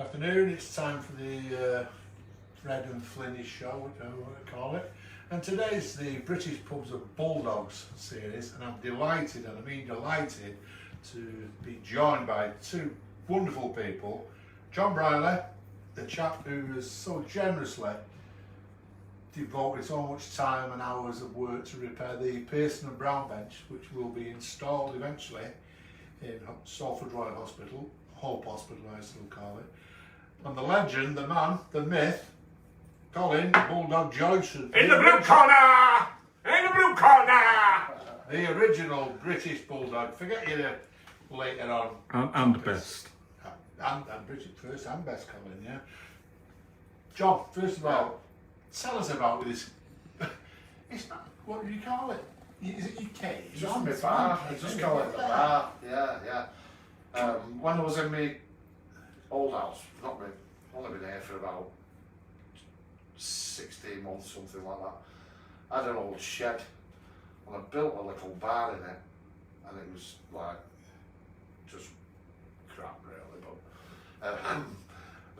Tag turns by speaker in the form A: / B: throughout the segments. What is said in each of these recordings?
A: Good afternoon, it's time for the Fred and Flynny show, whatever you want to call it. And today's the British Pubs of Bulldogs series, and I'm delighted, and I mean delighted, to be joined by two wonderful people. John Brierleys, the chap who has so generously devoted so much time and hours of work to repair the Pearson and Brown bench, which will be installed eventually in Salford Royal Hospital, Hope Hospital I still call it. And the legend, the man, the myth, Colin Bulldog Joynson.
B: In the blue corner! In the blue corner!
A: The original British Bulldog. Forget you later on.
C: And best.
A: And British first and best, Colin, yeah. John, first of all, tell us about this. It's not, what do you call it? Is it your cage?
D: It's just my bar. I just call it the bar. Yeah. When I was in my old house, only been here for about 16 months, something like that. I had an old shed, and I built a little bar in it, and it was like just crap, really. But and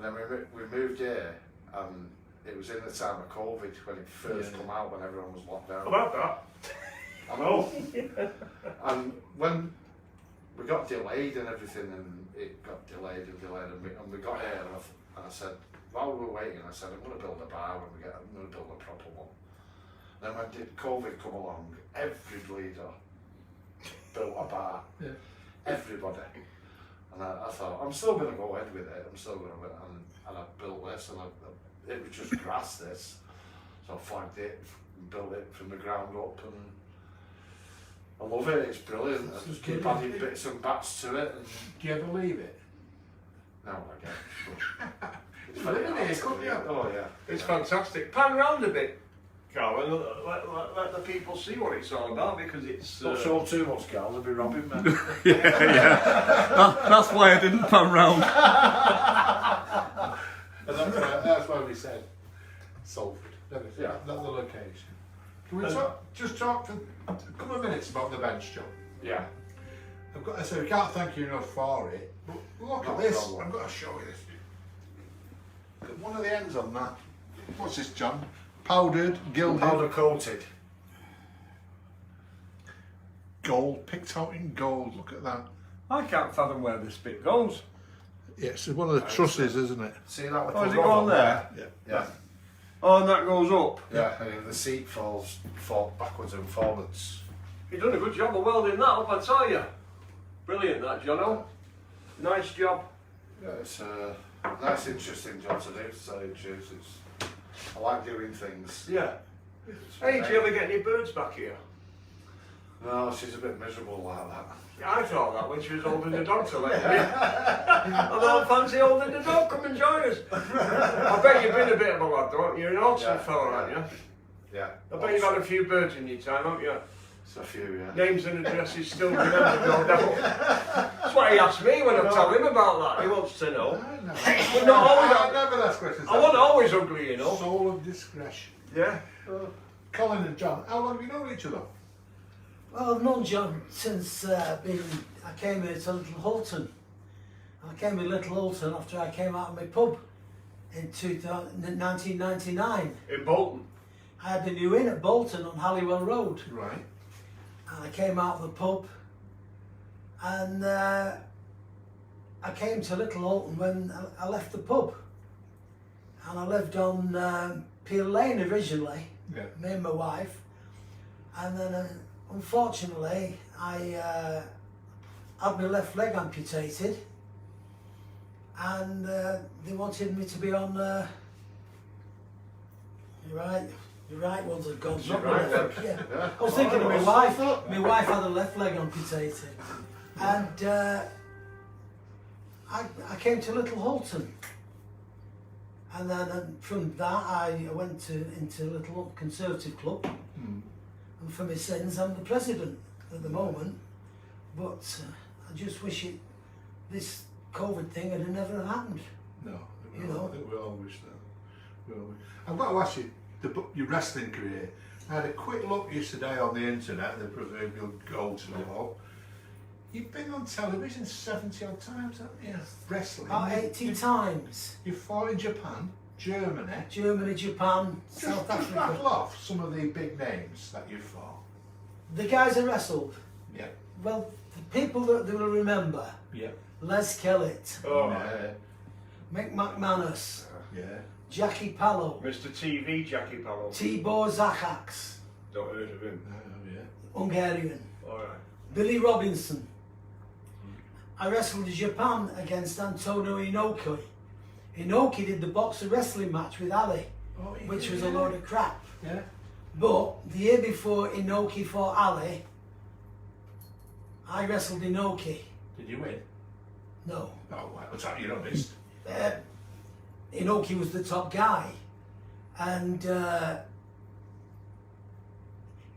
D: then we moved here, and it was in the time of COVID when it first come out, when everyone was locked down.
B: About that?
D: I know. And when we got delayed and everything, and it got delayed, and we got here, and I said, while we were waiting, I said, I'm going to build a bar when we get, I'm going to build a proper one. Then when did COVID come along, every bleeder built a bar.
A: Yeah.
D: Everybody. And I thought, I'm still going to go ahead with it, and I built this, and it was just grass, this. So I flagged it, and built it from the ground up, and I love it, it's brilliant. I just keep adding bits and bats to it. And
A: Do you ever leave it?
D: no, I get it's
A: Live
D: very
A: in
D: hard
A: here,
D: to
A: couldn't
D: leave.
A: you?
D: Oh yeah.
B: It's fantastic. Pan round a bit, Carl, and let the people see what it's all about, because it's...
D: Don't show too much, Carl, they'll be robbing me.
C: That's why I didn't pan round.
A: And that's why we said Salford,
D: Yeah.
A: not the location. Can we just talk for a couple of minutes about the bench, John?
D: Yeah.
A: I've got to say, we can't thank you enough for it, but look
D: No
A: at this.
D: problem.
A: I've got to show you this. Look at one of the ends on that. What's this, John? Powdered, gilded,
D: Powder coated.
A: gold, picked out in gold. Look at that.
B: I can't fathom where this bit goes.
A: Yeah, it's one of the trusses, isn't it?
D: See that little
B: Oh, is it
D: rod
B: going
D: on
B: there?
D: Yeah.
B: Oh, and that goes up.
D: Yeah, and the seat falls backwards and forwards.
B: You've done a good job of welding that up, I tell you. Brilliant, that, Jono. Nice job.
D: Yeah, it's a nice, interesting job to do, to tell you the truth. I like doing things.
B: Yeah. Hey, do you ever get any birds back here?
D: No, she's a bit miserable like that.
B: Yeah, I thought that when she was holding the dog to let me. I don't fancy holding the dog, come and join us. I bet you've been a bit of a lad, don't you? You're an awesome fella, aren't you?
D: Yeah.
B: I bet you've had a few birds in your time, haven't you?
D: It's a few, yeah.
B: Names and addresses still remembered, no doubt. That's what he asked me when I told him about that. He wants to know.
A: But
B: not always-
A: I never ask questions.
B: I wasn't always ugly, you know.
A: Soul of discretion.
B: Yeah.
A: Colin and John, how long have you known each other?
E: Well, I've known John since I came here to Little Hulton. I came to Little Hulton after I came out of my pub in 1999.
B: In Bolton.
E: I had a new inn at Bolton on Halliwell Road.
A: Right.
E: And I came out of the pub, and I came to Little Hulton when I left the pub. And I lived on Peel Lane originally,
A: Yeah.
E: me and my wife. And then unfortunately, I had my left leg amputated, and they wanted me to be on the right ones had gone. Not my
D: right
E: left, yeah. I was thinking of my wife. My wife had her left leg amputated, and I came to Little Hulton, and then from that I went into Little Hulton Conservative Club. And for my sins, I'm the president at the moment, but I just wish this COVID thing had never happened.
A: No,
E: You know.
A: I think we all wish that. I've got to ask you, your wrestling career. I had a quick look yesterday on the internet, the proverbial go-to. You've been on television 70 odd times, haven't you? Wrestling.
E: About 80 times.
A: You fought in Japan, Germany.
E: Germany, Japan, South
A: Just rattle
E: Africa.
A: off some of the big names that you fought.
E: The guys I wrestled,
A: Yeah.
E: well, the people that they will remember,
A: Yeah.
E: Les Kellett,
B: Oh,
E: Mick McManus,
A: Yeah.
E: Jackie Pallo,
B: Mr. TV, Jackie Powell.
E: Tibor Zachax,
B: Don't heard of him.
A: Yeah.
E: Hungarian,
B: Alright.
E: Billy Robinson. I wrestled in Japan against Antonio Inoki. Inoki did the boxer wrestling match with Ali,
A: Oh, yeah.
E: which was a load of crap.
A: Yeah.
E: But the year before Inoki fought Ali, I wrestled Inoki.
A: Did you win?
E: No.
A: Oh, well, what's that? You're honest.
E: Inoki was the top guy, and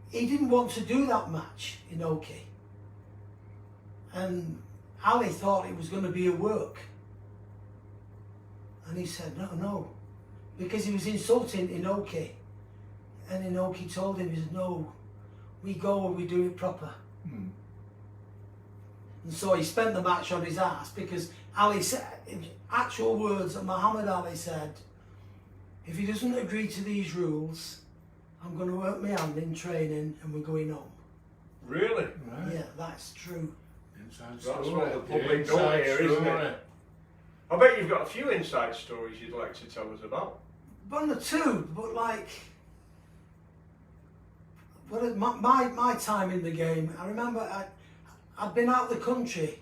E: he didn't want to do that match, Inoki. And Ali thought it was going to be a work, and he said no, because he was insulting Inoki, and Inoki told him, he said, no, we go and we do it proper.
A: Hmm.
E: And so he spent the match on his ass, because Ali said, in actual words that Muhammad Ali said, if he doesn't agree to these rules, I'm going to work my hand in training and we're going home.
B: Really?
A: Right.
E: Yeah, that's true.
A: Inside
B: That's
A: story.
B: what the public
A: Inside
B: don't hear, isn't
A: story.
B: it? I bet you've got a few inside stories you'd like to tell us about.
E: One or two, but like, well, my time in the game, I remember I'd been out of the country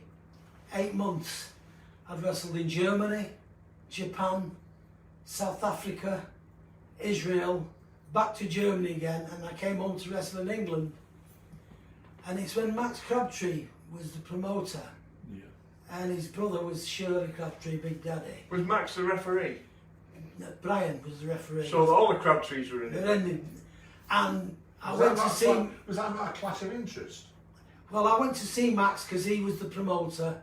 E: 8 months. I'd wrestled in Germany, Japan, South Africa, Israel, back to Germany again, and I came home to wrestle in England. And it's when Max Crabtree was the promoter,
A: Yeah.
E: and his brother was Shirley Crabtree, Big Daddy.
B: Was Max the referee?
E: Brian was the referee.
B: So all the Crabtrees were in
E: But
B: it.
E: then, and I
A: Was
E: went
A: that
E: to
A: not
E: see.
A: fun? Was that not a clash of interest?
E: Well, I went to see Max because he was the promoter.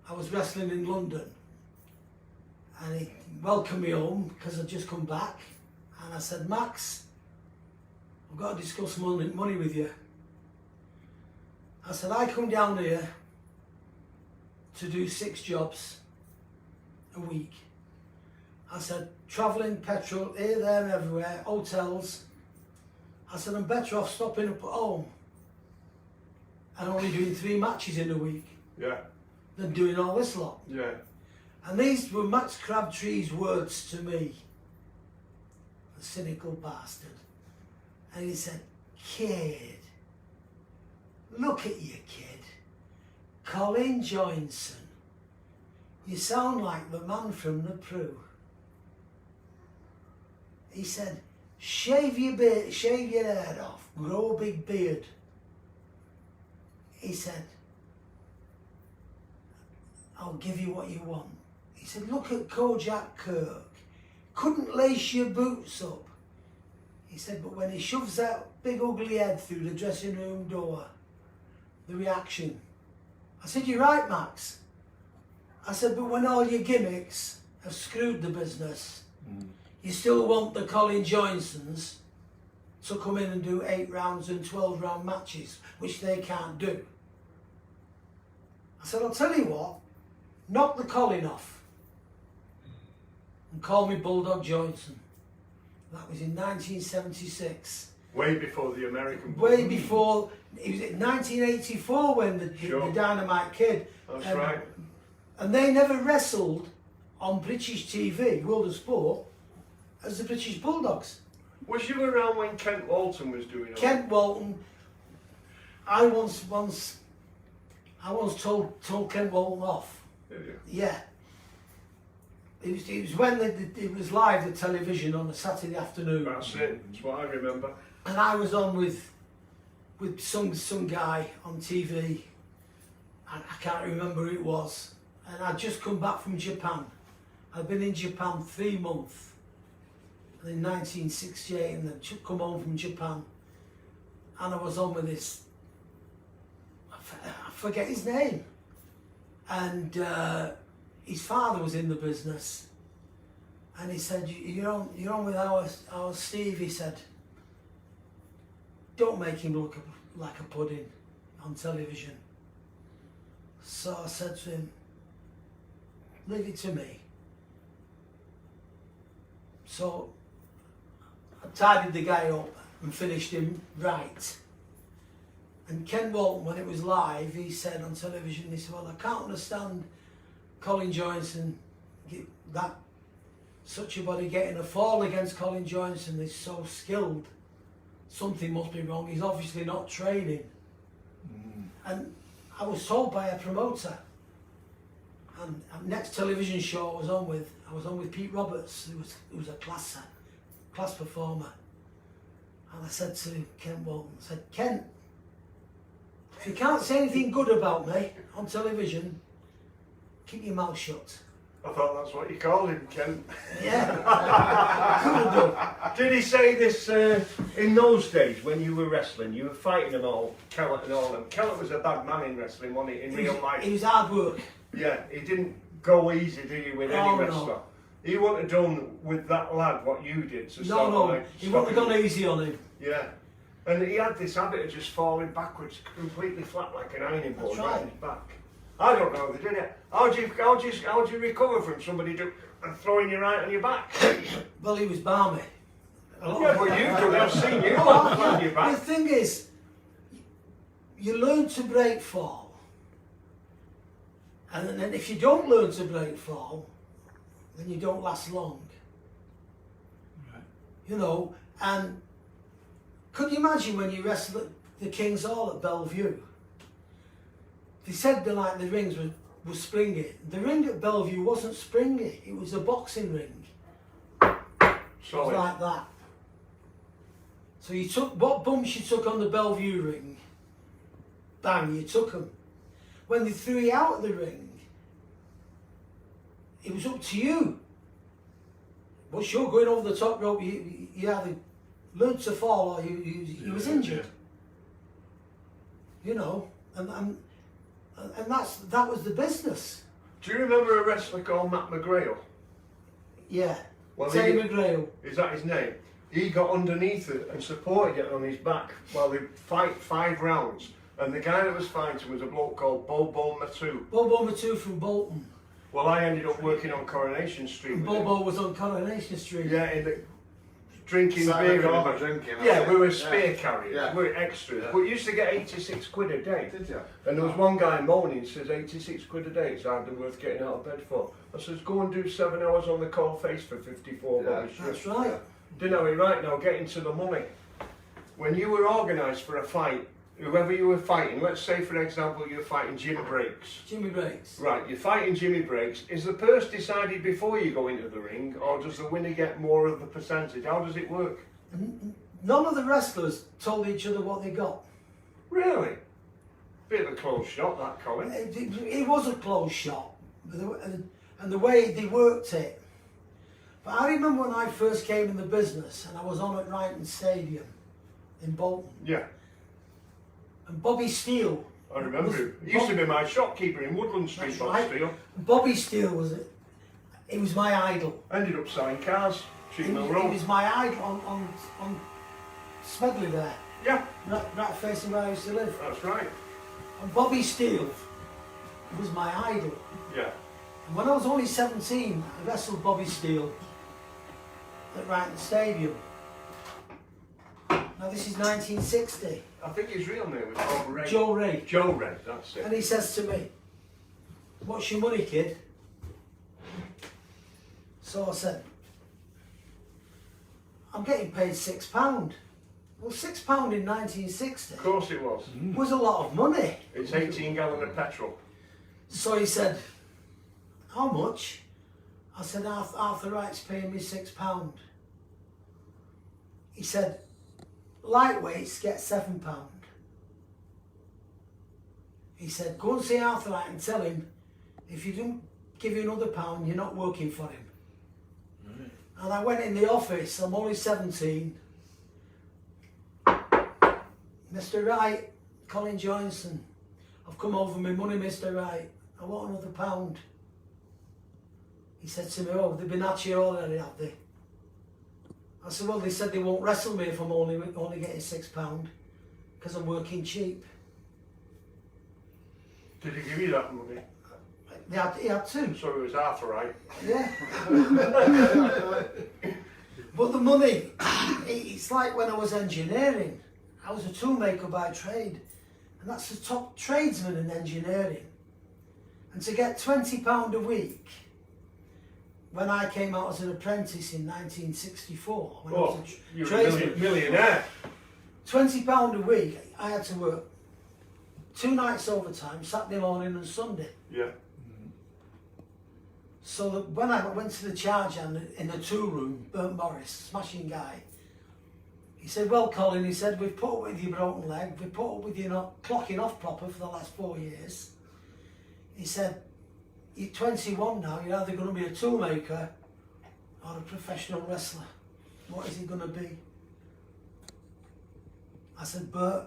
E: I was wrestling in London, and he welcomed me home because I'd just come back. And I said, Max, I've got to discuss money with you. I said, I come down here to do 6 jobs a week. I said, travelling, petrol, here, there, and everywhere, hotels. I said, I'm better off stopping up at home and only doing 3 matches in a week
B: Yeah,
E: than doing all this lot.
B: yeah.
E: And these were Max Crabtree's words to me, the cynical bastard. And he said, kid, look at you, kid. Colin Joynson. You sound like the man from the Prue. He said, shave your head off, grow a big beard. He said, I'll give you what you want. He said, look at Kojak Kirk. Couldn't lace your boots up. He said, but when he shoves that big ugly head through the dressing room door, the reaction. I said, you're right, Max. I said, but when all your gimmicks have screwed the business, you still want the Colin Joynsons to come in and do 8 rounds and 12 round matches, which they can't do. I said, I'll tell you what, knock the Colin off and call me Bulldog Joynson. That was in 1976.
B: Way before the American.
E: Way before, it was in 1984 when the Dynamite Kid.
B: That's right.
E: And they never wrestled on British TV, World of Sport, as the British Bulldogs.
B: Was you around when Kent Walton was doing all
E: Kent Walton, I once told Kent Walton off.
B: that? Did you?
E: Yeah. It was when it was live, the television on a Saturday afternoon.
B: That's it. That's what I remember.
E: And I was on with some guy on TV. I can't remember who it was. And I'd just come back from Japan. I'd been in Japan 3 months. And in 1968, and I'd come home from Japan. And I was on with this, I forget his name. And his father was in the business. And he said, you're on with our Steve, he said. Don't make him look like a pudding on television. So I said to him, leave it to me. So I tidied the guy up and finished him right. And Ken Walton, when it was live, he said on television, he said, well, I can't understand Colin Joynson, that such a body getting a fall against Colin Joynson. He's so skilled. Something must be wrong. He's obviously not training. And I was told by a promoter, and next television show I was on with Pete Roberts, who was a class performer. And I said to Ken Walton, I said, Ken, if you can't say anything good about me on television, keep your mouth shut.
B: I thought that's what you called him, Ken.
E: Yeah, could have done.
B: Did he say this in those days when you were wrestling? You were fighting them all, Kellett and all them. Kellett was a bad man in wrestling, wasn't he? In real life.
E: He was hard work.
B: Yeah, he didn't go easy, did he, with any wrestler?
E: No.
B: He wouldn't have done with that lad what you did. To
E: No, he wouldn't have gone easy on him.
B: Yeah. And he had this habit of just falling backwards, completely flat like an ironing board
E: That's
B: right
E: right.
B: on his back. I don't know, they did it. How do you recover from somebody throwing you right on your back?
E: Well, he was balmy.
B: Yeah, but you've done it. I've seen you
E: No,
B: on your
E: the
B: back.
E: thing is, you learn to break fall, and then if you don't learn to break fall, then you don't last long.
A: Right.
E: You know, and could you imagine when you wrestled at the King's Hall at Bellevue? They said the rings were springy. The ring at Bellevue wasn't springy, it was a boxing ring. It was
B: Solid.
E: like that. So you took what bumps you took on the Bellevue ring, bang, you took them. When they threw you out of the ring, it was up to you. Once you're going over the top rope, you either learned to fall or you was injured. You know, and that was the business.
B: Do you remember a wrestler called Matt McGrail?
E: Yeah.
B: Well,
E: Terry McGrail.
B: Is that his name? He got underneath it and supported it on his back while they fight 5 rounds. And the guy that was fighting was a bloke called Bobo Matu.
E: Bobo Matu from Bolton.
B: Well, I ended up working on Coronation Street.
E: And
B: with him.
E: Bobo was on Coronation Street.
B: Yeah, in the drinking
D: Sat in
B: beer.
D: the
B: and
D: corner drinking,
B: yeah,
D: that's
B: we
D: it.
B: were
D: Yeah.
B: spear carriers.
D: Yeah.
B: We were extras.
D: Yeah.
B: But we used to get 86 quid a day.
D: Did you?
B: And there was one guy moaning, says 86 quid a day, it's hardly worth getting out of bed for. I says, go and do 7 hours on the cold face for 54
D: Yeah.
B: bob a shift.
E: That's right.
B: Didn't have it right now, getting to the money. When you were organised for a fight, whoever you were fighting, let's say for example you're fighting Jim Breaks.
E: Jimmy Breaks.
B: Right, you're fighting Jimmy Breaks. Is the purse decided before you go into the ring, or does the winner get more of the percentage? How does it work?
E: None of the wrestlers told each other what they got.
B: Really? Bit of a close shot, that, Colin.
E: It was a close shot, and the way they worked it. But I remember when I first came in the business and I was on at Ryton Stadium in Bolton,
B: Yeah,
E: and Bobby Steele.
B: I remember him. He used to be my shopkeeper in Woodland Street,
E: That's
B: Bob
E: right.
B: Steele.
E: Bobby Steele was it. He was my idol.
B: Ended up selling cars,
E: He
B: Cheatham
E: was,
B: Road.
E: he was my idol on Smedley there,
B: Yeah,
E: right facing where I used to live.
B: that's right.
E: And Bobby Steele was my idol.
B: Yeah.
E: And when I was only 17, I wrestled Bobby Steele at Ryton Stadium. Now this is 1960.
B: I think his real name was Bob Ray.
E: Joe Ray.
B: Joe Ray, that's it.
E: And he says to me, what's your money, kid? So I said, I'm getting paid £6. Well, £6 in 1960
B: Of course it was.
E: was a lot of money.
B: It's 18 gallon of petrol.
E: So he said, how much? I said, Arthur Wright's paying me £6. He said, lightweights get £7. He said, go and see Arthur Wright and tell him, if you don't give you another £1, you're not working for him.
A: Right.
E: And I went in the office, I'm only 17. Mr. Wright, Colin Joynson, I've come over my money, Mr. Wright. I want another £1. He said to me, oh, they've been at you already, have they? I said, well, they said they won't wrestle me if I'm only getting £6 because I'm working cheap.
B: Did he give you that money?
E: He had two.
B: So it was half right.
E: Yeah. But the money, it's like when I was engineering. I was a toolmaker by trade, and that's the top tradesman in engineering. And to get £20 a week, when I came out as an apprentice in 1964, when I was a
B: you're
E: tradesman,
B: a millionaire.
E: £20 a week, I had to work 2 nights overtime, Saturday morning and Sunday.
B: Yeah.
E: So that when I went to the charge hand in the tool room, Burnt Morris, smashing guy, he said, well, Colin, he said, we've put up with your broken leg, we've put up with you not clocking off proper for the last 4 years. He said, you're 21 now, you're either going to be a toolmaker or a professional wrestler. What is he going to be? I said, Bert,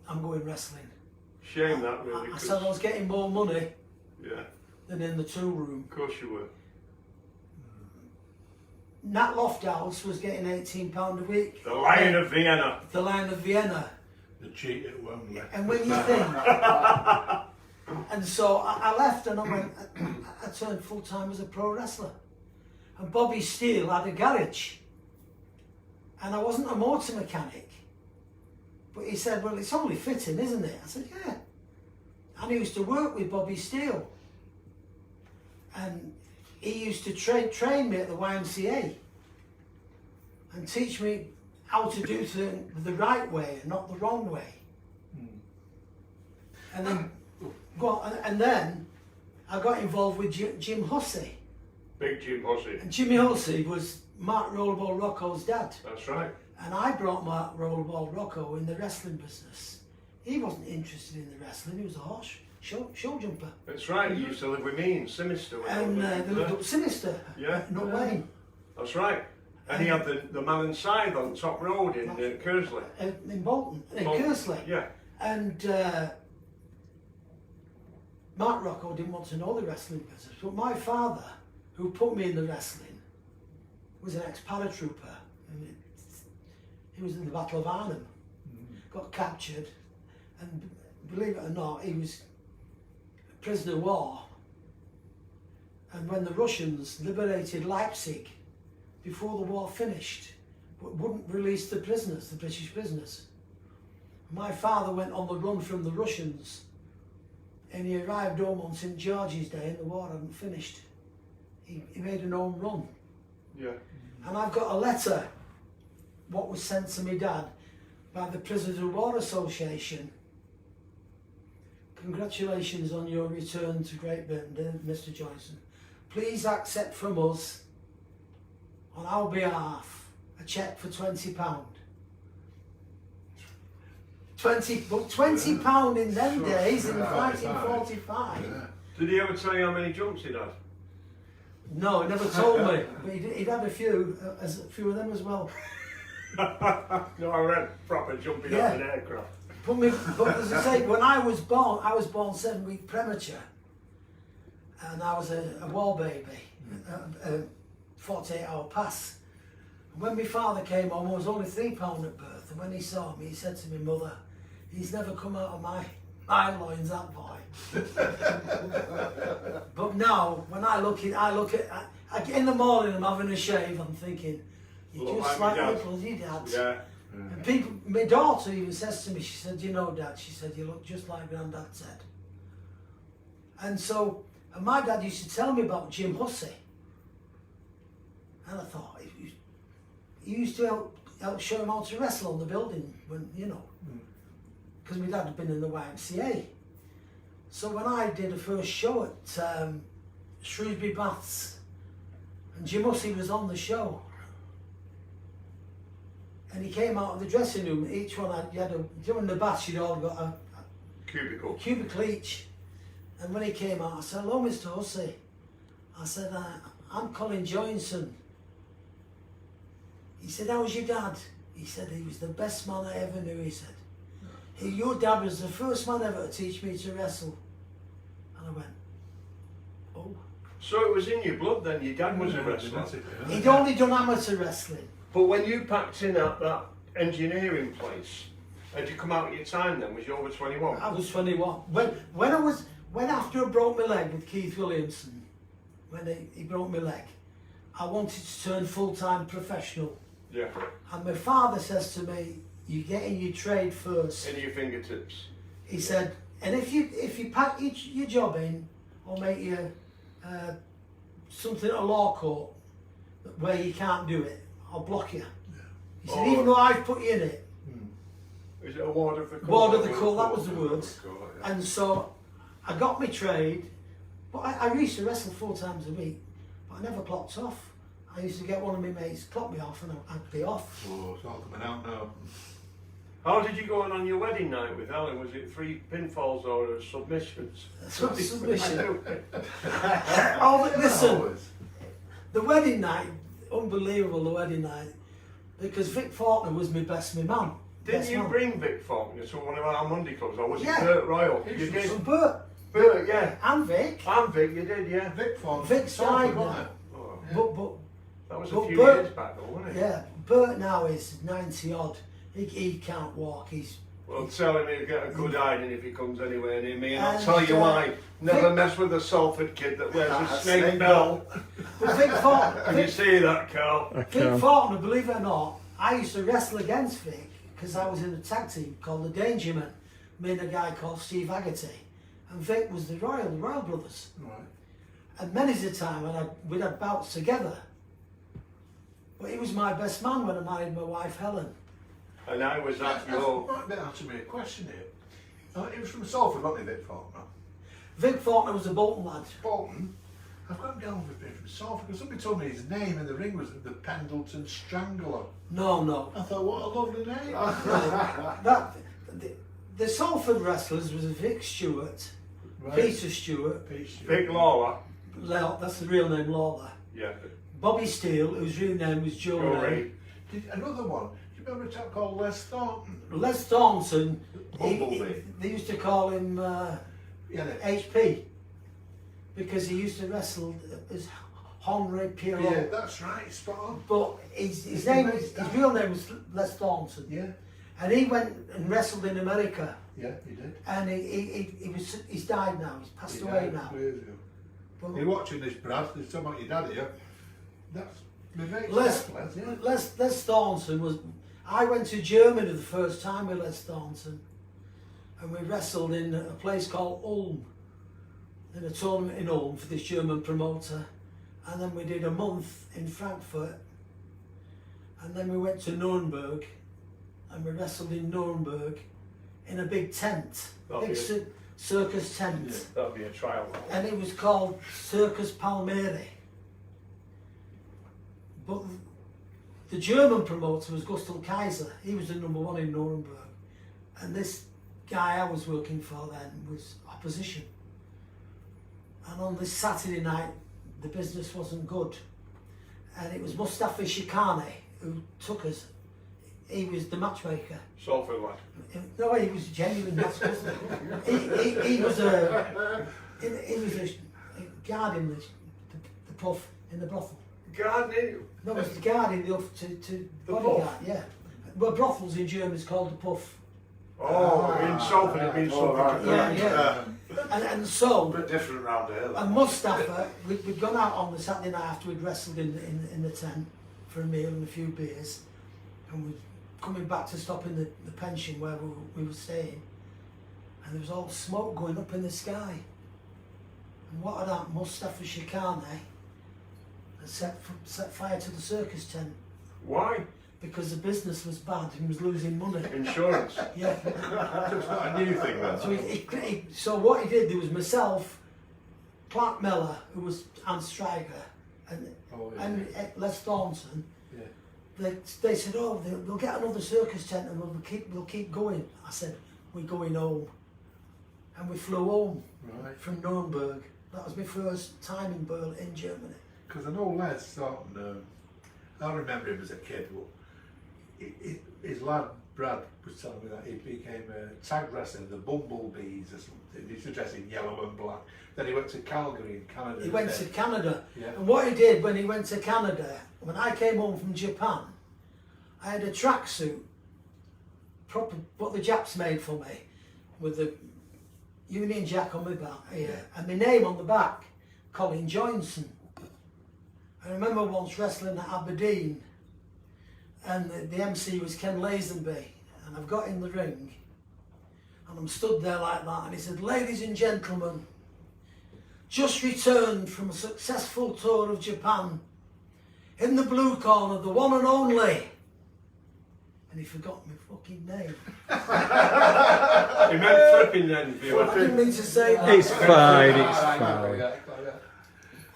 E: I'm going wrestling.
B: Shame that really.
E: I said I was getting more money
B: Yeah,
E: than in the tool room.
B: of course you were.
E: Nat Lofthouse was getting £18 a week.
B: The Lion of Vienna.
E: The Lion of Vienna.
A: The cheat it won't let.
E: And when you think, and so I left and I went, I turned full time as a pro wrestler. And Bobby Steele had a garage. And I wasn't a motor mechanic. But he said, well, it's only fitting, isn't it? I said, yeah. And he used to work with Bobby Steele. And he used to train me at the YMCA and teach me how to do things the right way and not the wrong way. And then, and then I got involved with Jim Hussey.
B: Big Jim Hussey.
E: And Jimmy Hussey was Mark Rollerball Rocco's dad.
B: That's right.
E: And I brought Mark Rollerball Rocco in the wrestling business. He wasn't interested in the wrestling, he was a horse show jumper.
B: That's right. He used to live with me in Sinister.
E: And they lived up Sinister,
B: Yeah.
E: not Wayne.
B: That's right. And he had the man and scythe on Top Road in Kersley.
E: In Bolton, in
B: Bolton.
E: Kersley.
B: Yeah.
E: And Mark Rocco didn't want to know the wrestling business, but my father, who put me in the wrestling, was an ex-paratrooper. And he was in the Battle of Arnhem, got captured, and believe it or not, he was a prisoner of war. And when the Russians liberated Leipzig, before the war finished, but wouldn't release the prisoners, the British prisoners. My father went on the run from the Russians, and he arrived home on St. George's Day and the war hadn't finished. He made an home run.
B: Yeah.
E: And I've got a letter, what was sent to me dad, by the Prisoners of War Association. Congratulations on your return to Great Britain, Mr. Joynson. Please accept from us, on our behalf, a cheque for £20. £20 in them days in 1945.
A: Yeah.
B: Did he ever tell you how many jumps he'd had?
E: No, he never told me, but he'd had a few of them as well.
B: No, I read proper jumping
E: Yeah.
B: off an aircraft.
E: But as I say, when I was born 7 weeks premature, and I was a war baby, a 48-hour pass. And when my father came home, I was only £3 at birth, and when he saw me, he said to my mother, "He's never come out of my loins, that boy." But now, when I look at in the morning, I'm having a shave, I'm thinking, you're
B: Look
E: just
B: like
E: like
B: my
E: your
B: dad.
E: bloody dad.
B: Yeah.
E: And people, my daughter even says to me, she said, "You know, Dad," she said, "you look just like Granddad said." And so, and my dad used to tell me about Jim Hussey. And I thought, he used to help show him how to wrestle on the building, when, you know, because my dad had been in the YMCA. So when I did a first show at Shrewsbury Baths, and Jim Hussey was on the show, and he came out of the dressing room, each one during the baths you'd all got a cubicle each. And when he came out, I said, "Hello, Mr. Hussey." I said, "I'm Colin Joynson." He said, "How's your dad?" He said, "He was the best man I ever knew," he said. "Your dad was the first man ever to teach me to wrestle." And I went, "Oh."
B: So it was in your blood then, your dad was a wrestler.
E: He'd only done amateur wrestling.
B: But when you packed in at that engineering place, had you come out of your time then? Was you over 21?
E: I was 21. when after I broke my leg with Keith Williamson, when he broke my leg, I wanted to turn full-time professional.
B: Yeah.
E: And my father says to me, you get in your trade first.
B: In your fingertips.
E: He said, and if you pack your job in, or make you something at a law court where you can't do it, I'll block you. He said, even though I've put you in it.
B: Is it a ward of the court?
E: Ward of the court, that was the words.
D: Court, yeah.
E: And so I got my trade, but I used to wrestle 4 times a week, but I never clocked off. I used to get one of my mates clock me off and I'd be off.
A: Oh, it's all coming out now.
B: How did you go on your wedding night with Helen? Was it 3 pinfalls or submissions?
E: Submission. Oh, but listen,
D: Always.
E: the wedding night, unbelievable, the wedding night, because Vic Faulkner was my man.
B: Didn't
E: best
B: you
E: man.
B: bring Vic Faulkner to one of our Monday clubs, or was
E: Yeah.
B: it Bert Royal?
A: He's
B: You
A: from
B: did.
E: And Bert,
B: Bert, yeah.
E: and Vic,
B: And Vic, you did, yeah.
A: Vic Faulkner.
E: Vic's died now.
B: Oh,
A: Yeah.
B: that was a
E: But
B: few
E: Bert-
B: years back, though, wasn't it?
E: Yeah, Bert now is 90 odd. He can't walk. He's
B: Well, tell him he'll get a good hiding if he comes anywhere near me, and I'll
E: And,
B: tell you why. Never
E: Vic-
B: mess with a Salford kid that wears a
D: A
B: snake
D: snake
B: belt.
E: but Vic Faulkner.
B: Can you see that, Carl?
C: I
E: Vic
C: can.
E: Faulkner, believe it or not, I used to wrestle against Vic because I was in a tag team called the Danger Men. Me and a guy called Steve Haggerty, and Vic was the Royal brothers.
A: Right.
E: And many's a time we'd had bouts together. But he was my best man when I married my wife Helen.
B: And I was at
A: That
B: your...
A: might be asking me a question here. He was from Salford, wasn't he, Vic Faulkner?
E: Vic Faulkner was a Bolton lad.
A: Bolton. I've got him down with being from Salford because somebody told me his name in the ring was the Pendleton Strangler.
E: No.
A: I thought, what a lovely name.
E: That the Salford wrestlers was Vic Stewart,
A: Right.
E: Peter Stewart,
B: Vic Lawler.
E: that's the real name Lawler,
B: Yeah.
E: Bobby Steele, whose real name was Joe
B: Joe
E: Ray.
B: Ray.
A: Another one. Do you remember a chap called Les Thornton?
E: Les Thornton,
A: Bumblebee.
E: they used to call him
A: Yeah.
E: HP because he used to wrestle as Henri Pierrot.
A: Yeah, that's right. Spot on.
E: But his name was, his real name was Les Thornton.
A: Yeah.
E: And he went and wrestled in America.
A: Yeah, he did.
E: And he's died now. He's passed
A: He
E: away
A: died
E: now.
A: 2 years ago.
E: But
A: You're watching this, Brad. There's talking about your dad here. That's my mate.
E: Les
A: yeah.
E: Les Thornton was. I went to Germany the first time with Les Thornton, and we wrestled in a place called Ulm, in a tournament in Ulm for this German promoter, and then we did a month in Frankfurt, and then we went to Nuremberg, and we wrestled in Nuremberg in a big tent,
B: That'll
E: big
B: be it.
E: circus tent.
A: Yeah.
B: That'll be a trial.
E: And it was called Circus Palmeri. But the German promoter was Gustav Kaiser. He was the #1 in Nuremberg. And this guy I was working for then was opposition. And on this Saturday night, the business wasn't good. And it was Mustafa Shikani who took us. He was the matchmaker.
B: Salford lad.
E: No, he was genuine. That's he was a guard in the puff in the brothel.
B: Gardening.
E: No, it was the guard in the to
B: The
E: bodyguard.
B: puff?
E: Yeah, well, brothels in German is called the puff.
B: Oh, in Salford it means
D: Oh,
B: something.
D: right.
E: Yeah. And so.
D: A bit different round here. That.
E: And Mustafa, we'd gone out on the Saturday night after we'd wrestled in the tent for a meal and a few beers, and we're coming back to stop in the pension where we were staying, and there was all smoke going up in the sky. And what had happened, Mustafa Shikani had set fire to the circus tent
B: Why?
E: because the business was bad and he was losing money.
B: Insurance.
E: Yeah.
A: So it's not a new thing then.
E: So so what he did, there was myself, Clark Miller, who was Ann Striker, and
A: Oh, yeah.
E: and Les Thornton.
A: Yeah.
E: They said, oh, they'll get another circus tent and we'll keep going. I said, we're going home, and we flew home
A: Right.
E: from Nuremberg. That was my first time in Berlin, in Germany.
A: Because I know Les Thornton, I remember him as a kid, but his lad Brad was telling me that he became a tag wrestler in the Bumblebees or something. He used to dress in yellow and black. Then he went to Calgary in Canada.
E: He went to Canada,
A: Yeah.
E: and what he did when he went to Canada, when I came home from Japan, I had a tracksuit, proper what the Japs made for me, with the Union Jack on my back here, and my name on the back, Colin Joynson. I remember once wrestling at Aberdeen, and the MC was Ken Lazenby, and I've got in the ring, and I'm stood there like that, and he said, "Ladies and gentlemen, just returned from a successful tour of Japan, in the blue corner, the one and only," and he forgot my fucking name.
B: He meant flipping then, viewer.
E: I didn't mean to say that.
C: It's fine, it's fine.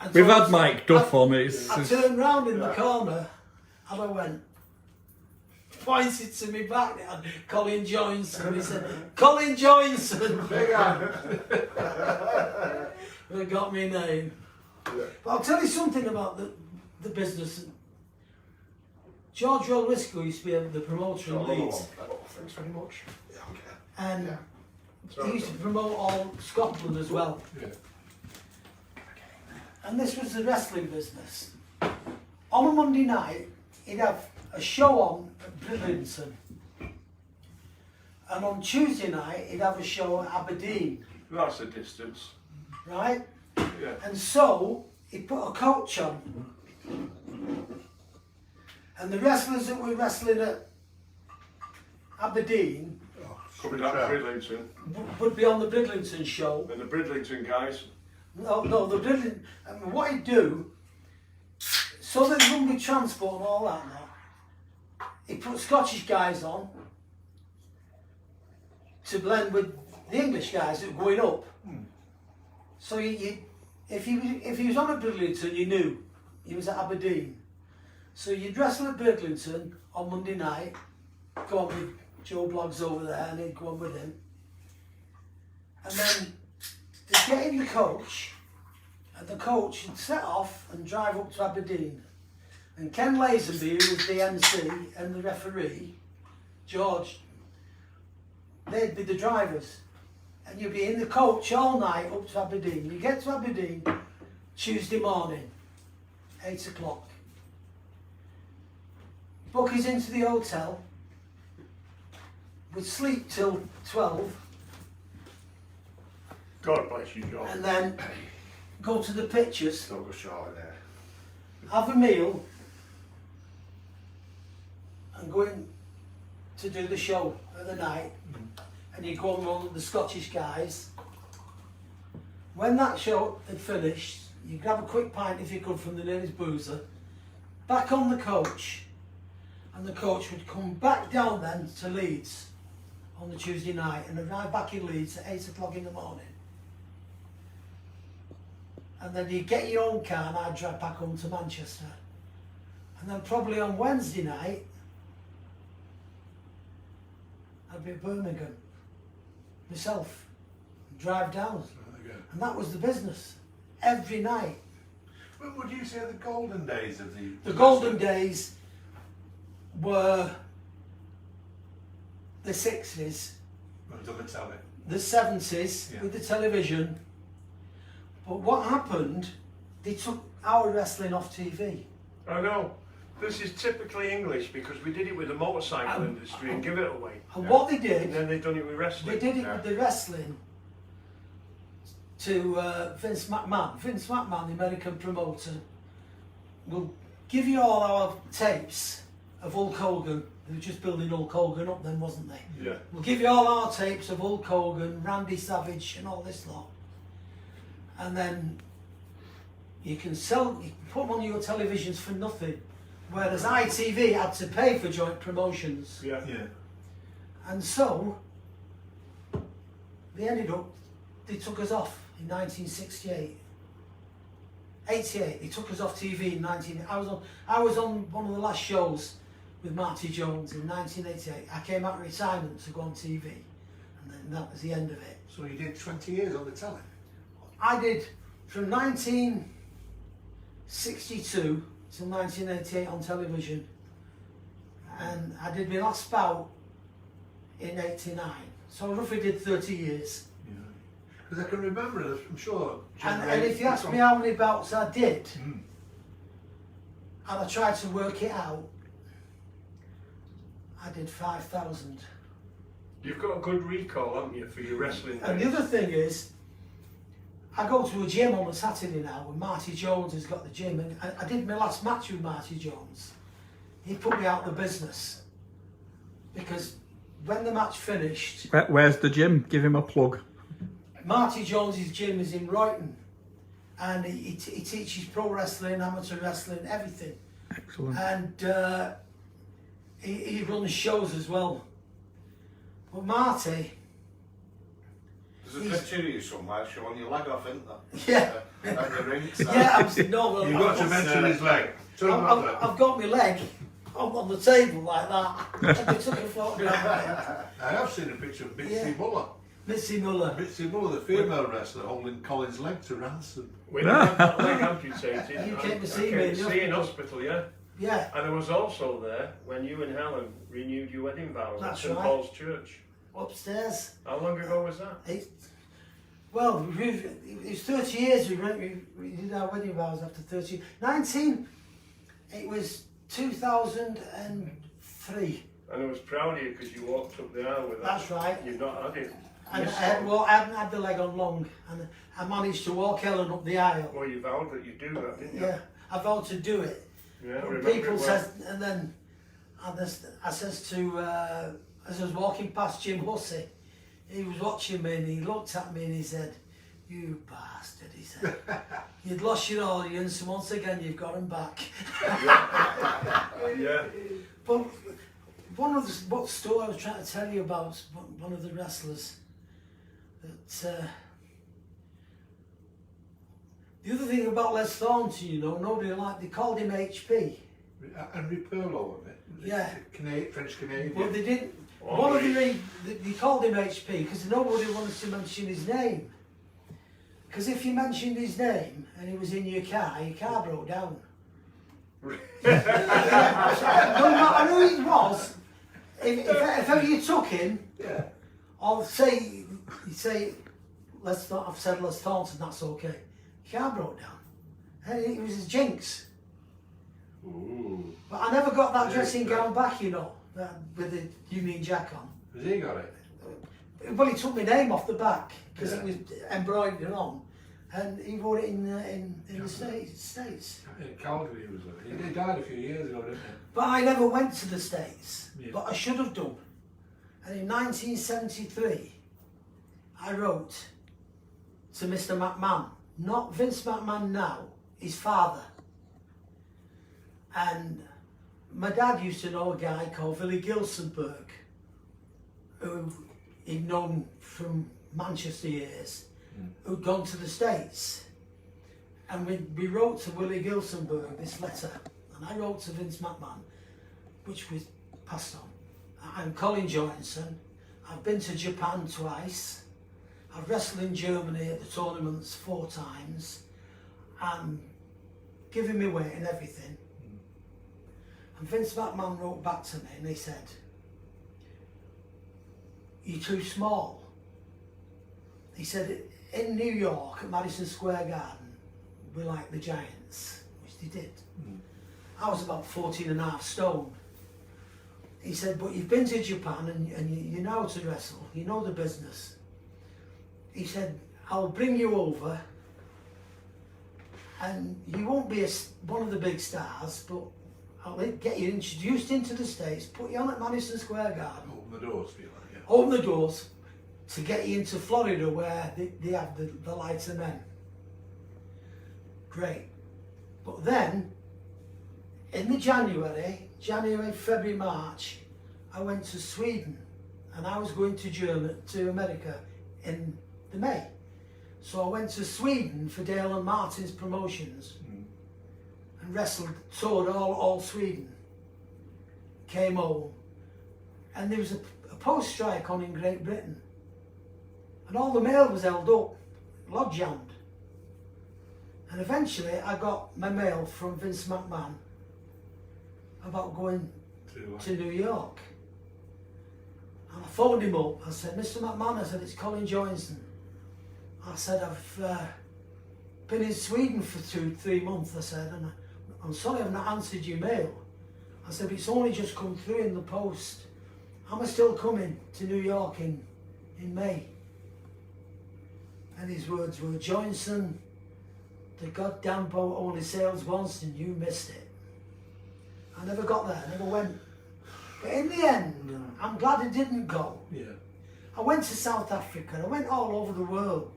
E: And
C: We've
E: so
C: had Mike Duff on. It's
E: I turned round in the corner and I went, pointed to me back, and Colin Joynson. He said, "Colin Joynson." They got me name. But I'll tell you something about the business. George Rollisco used to be the promoter in Leeds,
B: Thanks very much.
E: and he used to promote all Scotland as well.
A: Yeah.
E: And this was the wrestling business. On a Monday night, he'd have a show on at Bridlington. And on Tuesday night, he'd have a show at Aberdeen,
B: That's the distance.
E: right?
B: Yeah.
E: And so, he put a coach on. And the wrestlers that were wrestling at Aberdeen
B: Coming up Bridlington.
E: would be on the Bridlington show.
B: And the Bridlington guys.
E: No, the Bridlington, and what he'd do, so that there wouldn't be transport and all that now, he put Scottish guys on to blend with the English guys that were going up. So if he was on at Bridlington, you knew he was at Aberdeen. So you'd wrestle at Bridlington on Monday night, go on with Joe Bloggs over there, and he'd go on with him. And then they'd get in the coach, and the coach would set off and drive up to Aberdeen. And Ken Lazenby, who was the MC and the referee, George, they'd be the drivers. And you'd be in the coach all night up to Aberdeen. You get to Aberdeen Tuesday morning, 8 o'clock. Book is into the hotel. We'd sleep till 12.
B: God bless you, John.
E: And then go to the pictures,
D: Don't go short there.
E: have a meal, and go in to do the show at the night. And you go on with the Scottish guys. When that show had finished, you grab a quick pint if you could from the nearest boozer, back on the coach, and the coach would come back down then to Leeds on the Tuesday night and arrive back in Leeds at 8 o'clock in the morning. And then you get your own car and I'd drive back home to Manchester. And then probably on Wednesday night, I'd be at Birmingham myself, and drive down. And that was the business, every night.
A: When would you say the golden days of the...
E: The golden days were the 60s,
A: When it was on the telly.
E: the 70s
A: Yeah.
E: with the television. But what happened, they took our wrestling off TV.
B: I know. This is typically English because we did it with the motorcycle industry and give it away.
E: And what they
B: And
E: did,
B: then they've done it with wrestling.
E: they did it with the wrestling to Vince McMahon. Vince McMahon, the American promoter, will give you all our tapes of Hulk Hogan. They were just building Hulk Hogan up then, wasn't they?
B: Yeah.
E: We'll give you all our tapes of Hulk Hogan, Randy Savage and all this lot. And then you can put them on your televisions for nothing. Whereas ITV had to pay for joint promotions.
B: Yeah.
A: Yeah.
E: And so, they took us off in 1968. 88, they took us off TV in I was on one of the last shows with Marty Jones in 1988. I came out of retirement to go on TV. And then that was the end of it.
A: So you did 20 years on the telly?
E: I did from 1962 till 1988 on television, and I did my last bout in 89, so I roughly did 30 years.
A: Because I can remember, I'm sure...
E: And if you ask me how many bouts I did, and I tried to work it out, I did 5,000.
B: You've got a good recall, haven't you, for your wrestling
E: And the
B: days?
E: other thing is, I go to a gym on a Saturday now when Marty Jones has got the gym, and I did my last match with Marty Jones. He put me out of the business because when the match finished,
C: Where's the gym? Give him a plug.
E: Marty Jones's gym is in Royton, and he teaches pro wrestling, amateur wrestling, everything.
C: Excellent.
E: And he runs shows as well. But Marty,
D: There's a picture of you somewhere showing your leg off, isn't there?
E: yeah,
D: At the ring.
E: no,
A: You've got to mention his leg. Tell him about that.
E: I've got my leg on the table like that. And they took a photograph of it.
A: I have seen a picture of Bitsy
E: Yeah.
A: Muller.
E: Missy Muller.
A: Bitsy Muller, the female wrestler, holding Colin's leg to ransom.
B: When you had that leg amputated,
E: You
B: I
E: came to see
B: came
E: me
B: to
E: in
B: see you in
E: hospital.
B: hospital, yeah.
E: Yeah,
B: And I was also there when you and Helen renewed your wedding vows at
E: That's
B: St
E: right.
B: Paul's Church.
E: upstairs.
B: How long ago was that?
E: It was 30 years we did our wedding vows after 30. It was 2003.
B: And I was proud of you because you walked up the aisle with
E: That's
B: us.
E: right.
B: You've not had it.
E: And
B: missed
E: I
B: it.
E: hadn't had the leg on long, and I managed to walk Helen up the aisle.
B: Well, you vowed that you'd do that, didn't you?
E: Yeah, I vowed to do it.
B: Yeah, I
E: But
B: remember
E: people
B: it well.
E: says, and then I says to, as I was walking past Jim Hussey, he was watching me and he looked at me and he said, "You bastard," he said. "You'd lost your audience and once again you've got them back."
B: Yeah.
E: But what story I was trying to tell you about one of the wrestlers, that the other thing about Les Thornton, you know, nobody liked, they called him HP.
A: Henry Perlo, wasn't it?
E: Yeah.
A: French Canadian.
E: Well, they didn't.
B: Oh,
E: One of
B: really?
E: they called him HP because nobody wanted to mention his name. Because if you mentioned his name and he was in your car broke down. No matter who it was, if ever you took him,
A: Yeah.
E: or say I've said Les Thornton, that's okay. Your car broke down, and it was his jinx.
A: Ooh.
E: But I never got that
A: Yeah,
E: dressing
A: yeah.
E: gown back, you know, with the Union Jack on.
A: Has he got it?
E: Well, he took my name off the back because
A: Yeah.
E: it was embroidered on, and he wore it in the States.
A: In Calgary, he was. He died a few years ago, didn't he?
E: But I never went to the States,
A: Yeah.
E: but I should have done. And in 1973, I wrote to Mr. McMahon, not Vince McMahon now, his father. And my dad used to know a guy called Willie Gilsenberg, who he'd known from Manchester years, who'd gone to the States. And we wrote to Willie Gilsenberg this letter, and I wrote to Vince McMahon, which was passed on. I'm Colin Joynson. I've been to Japan twice. I've wrestled in Germany at the tournaments 4 times. I'm giving me weight and everything. And Vince McMahon wrote back to me and he said, "You're too small." He said, "In New York at Madison Square Garden, we're like the Giants," which they did. I was about 14.5 stone. He said, "But you've been to Japan and you know how to wrestle, you know the business." He said, "I'll bring you over and you won't be one of the big stars, but I'll get you introduced into the States, put you on at Madison Square Garden,
A: Open the doors for you, like, yeah.
E: open the doors to get you into Florida where they have the lighter men." Great. But then, in the January, February, March, I went to Sweden and I was going to America in the May. So I went to Sweden for Dale and Martin's promotions and wrestled, toured all Sweden. Came home and there was a post strike on in Great Britain and all the mail was held up, log jammed. And eventually I got my mail from Vince McMahon about going to New York. And I phoned him up. I said, "Mr. McMahon," I said, "it's Colin Joynson." I said, "I've been in Sweden for 2-3 months," I said, "and I'm sorry I've not answered your mail." I said, "It's only just come through in the post." am I still coming to New York in May? And his words were, Joynson, the goddamn boat only sails once and you missed it. I never got there, I never went. But in the end, I'm glad I didn't go.
A: Yeah.
E: I went to South Africa, I went all over the world.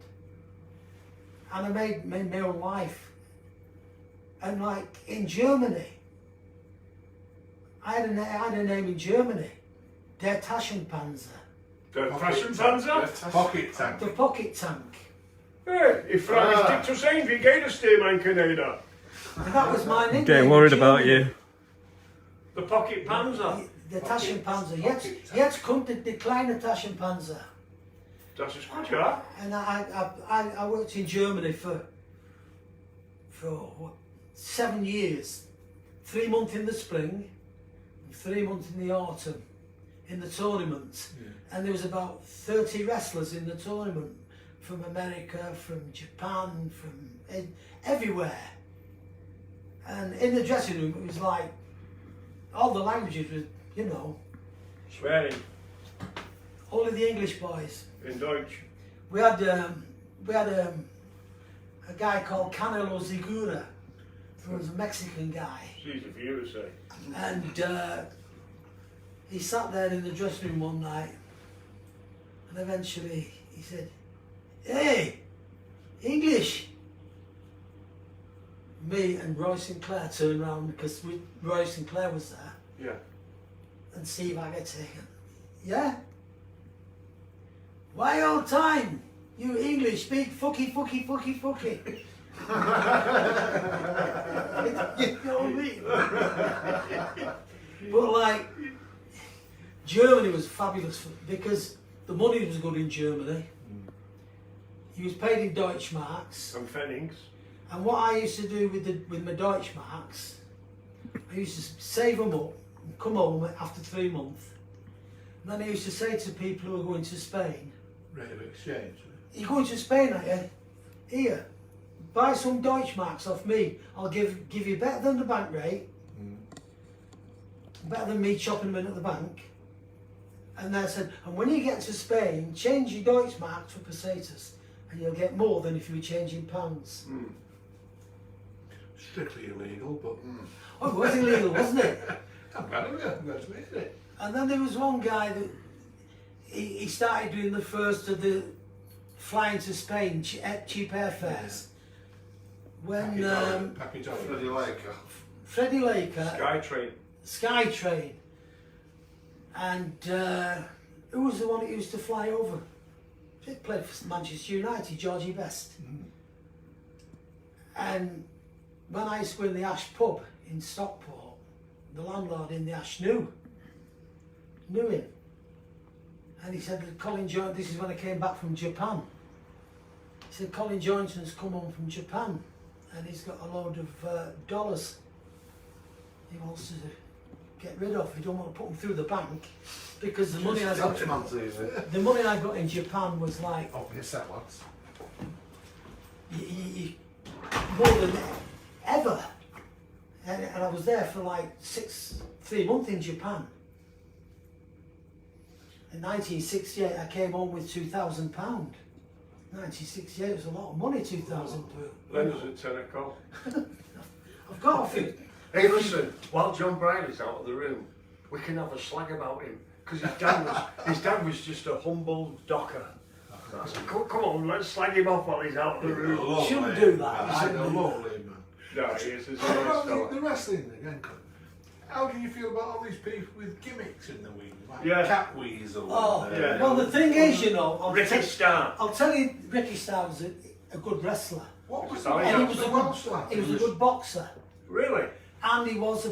E: And I made my own life. And like in Germany, I had a name in Germany, Der Taschenpanzer,
B: Der Taschenpanzer?
A: Pocket tank.
E: the pocket tank.
B: Hey, ich frage dich zu sehen, wie geht es dir, mein Kanadier?
E: And that was my nickname.
C: Getting
E: in
C: worried about
E: Germany.
C: you.
B: The Pocket Panzer.
E: Der Taschenpanzer.
A: Pocket tank.
E: Jetzt kommt der kleine Taschenpanzer.
B: Das ist gut, ja?
E: And I worked in Germany for what, 7 years. 3 months in the spring, 3 months in the autumn, in the tournaments.
A: Yeah.
E: And there was about 30 wrestlers in the tournament, from America, from Japan, from everywhere. And in the dressing room, it was like, all the languages were, you know,
B: Swearing.
E: only the English boys.
B: In Deutsch.
E: We had a guy called Canelo Zigura, who was a Mexican guy,
B: It's easy for you to say.
E: and he sat there in the dressing room one night, and eventually he said, "Hey, English." Me and Roy Sinclair turned round because Roy Sinclair was there,
B: Yeah.
E: and Steve Haggerty. Yeah? Why all time? You English speak fucky. You know what I mean? But like, Germany was fabulous because the money was good in Germany. He was paid in Deutschmarks.
B: And Pfennings.
E: And what I used to do with my Deutschmarks, I used to save them up and come home after 3 months. And then I used to say to people who were going to Spain,
A: Rate of exchange.
E: "You're going to Spain, are you? Here, buy some Deutschmarks off me. I'll give you better than the bank rate, better than me chopping them in at the bank." And they said, "And when you get to Spain, change your Deutschmarks for pesetas, and you'll get more than if you were changing pounds."
A: Strictly illegal, but
E: Oh, it was illegal, wasn't it?
A: I'm glad of it.
E: And then there was one guy that he started doing the first of the flying to Spain, cheap airfares. When
A: Package over.
D: Freddie Laker.
E: Freddie Laker,
B: Skytrain.
E: Skytrain, and who was the one that used to fly over? He played for Manchester United, Georgie Best. And when I used to go in the Ash pub in Stockport, the landlord in the Ash knew him. And he said that Colin Joynson, this is when I came back from Japan. He said, "Colin Joynson's come home from Japan and he's got a load of dollars he wants to get rid of. He don't want to put them through the bank because the money I got, the money I got in Japan was like
A: Obvious that was.
E: more than ever. And I was there for like 3 months in Japan. In 1968, I came home with £2,000. 1968 was a lot of money, £2,000.
B: Lend us a tenner, Col.
E: I've got a few.
B: Hey, listen, while John Brierleys out of the room, we can have a slag about him. Because his dad was just a humble docker. I said, come on, let's slag him off while he's out of the room.
E: Shouldn't do that. You
A: I
E: shouldn't
A: know,
E: do that.
A: lovely man.
B: No, he is. He's a
A: What
B: nice
A: about
B: fella.
A: the wrestling again? Colin? How do you feel about all these people with gimmicks in the wings, like
B: Yeah.
A: cat weasel?
E: Oh,
A: and,
B: yeah.
E: well, the thing is, you know,
B: Ricky Starr.
E: I'll tell you, Ricky Starr was a good wrestler.
A: What was
B: Sorry,
A: the
E: And
B: yeah.
E: he was
A: the
E: a
A: Welsh
E: good,
A: lad?
E: he was a good boxer.
B: Really?
E: And he was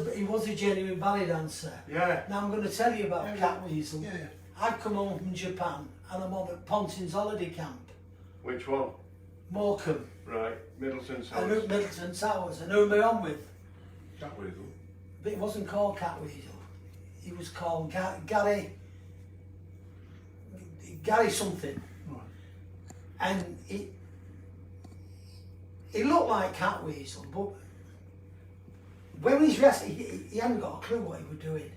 E: a genuine ballet dancer.
B: Yeah.
E: Now I'm going to tell you about
A: Yeah,
E: Cat Weasel.
A: Yeah.
E: I'd come home from Japan and I'm on at Pontin's holiday camp,
B: Which one?
E: Morecambe,
B: Right, Middleton's
E: and
B: house.
E: Middleton Towers, and who am I on with?
A: Cat weasel.
E: But it wasn't called Cat Weasel. He was called Gary something.
A: Right.
E: And he looked like Cat Weasel, but when he's wrestling, he hadn't got a clue what he was doing.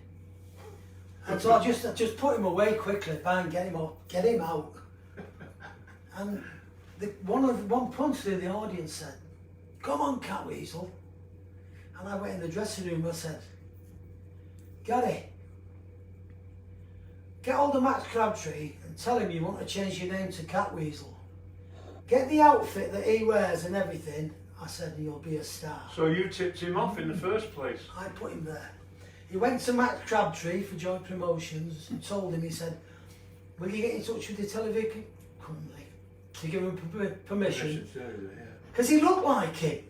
E: And so I just put him away quickly, bang, get him out. And one punch through the audience said, "Come on, Catweasel." And I went in the dressing room and I said, "Gary, get hold of Max Crabtree and tell him you want to change your name to Catweasel. Get the outfit that he wears and everything." I said, "You'll be a star."
B: So you tipped him off in the first place?
E: I put him there. He went to Max Crabtree for Joy Promotions and told him, he said, "Will you get in touch with the television company to give him permission?" Because he looked like it.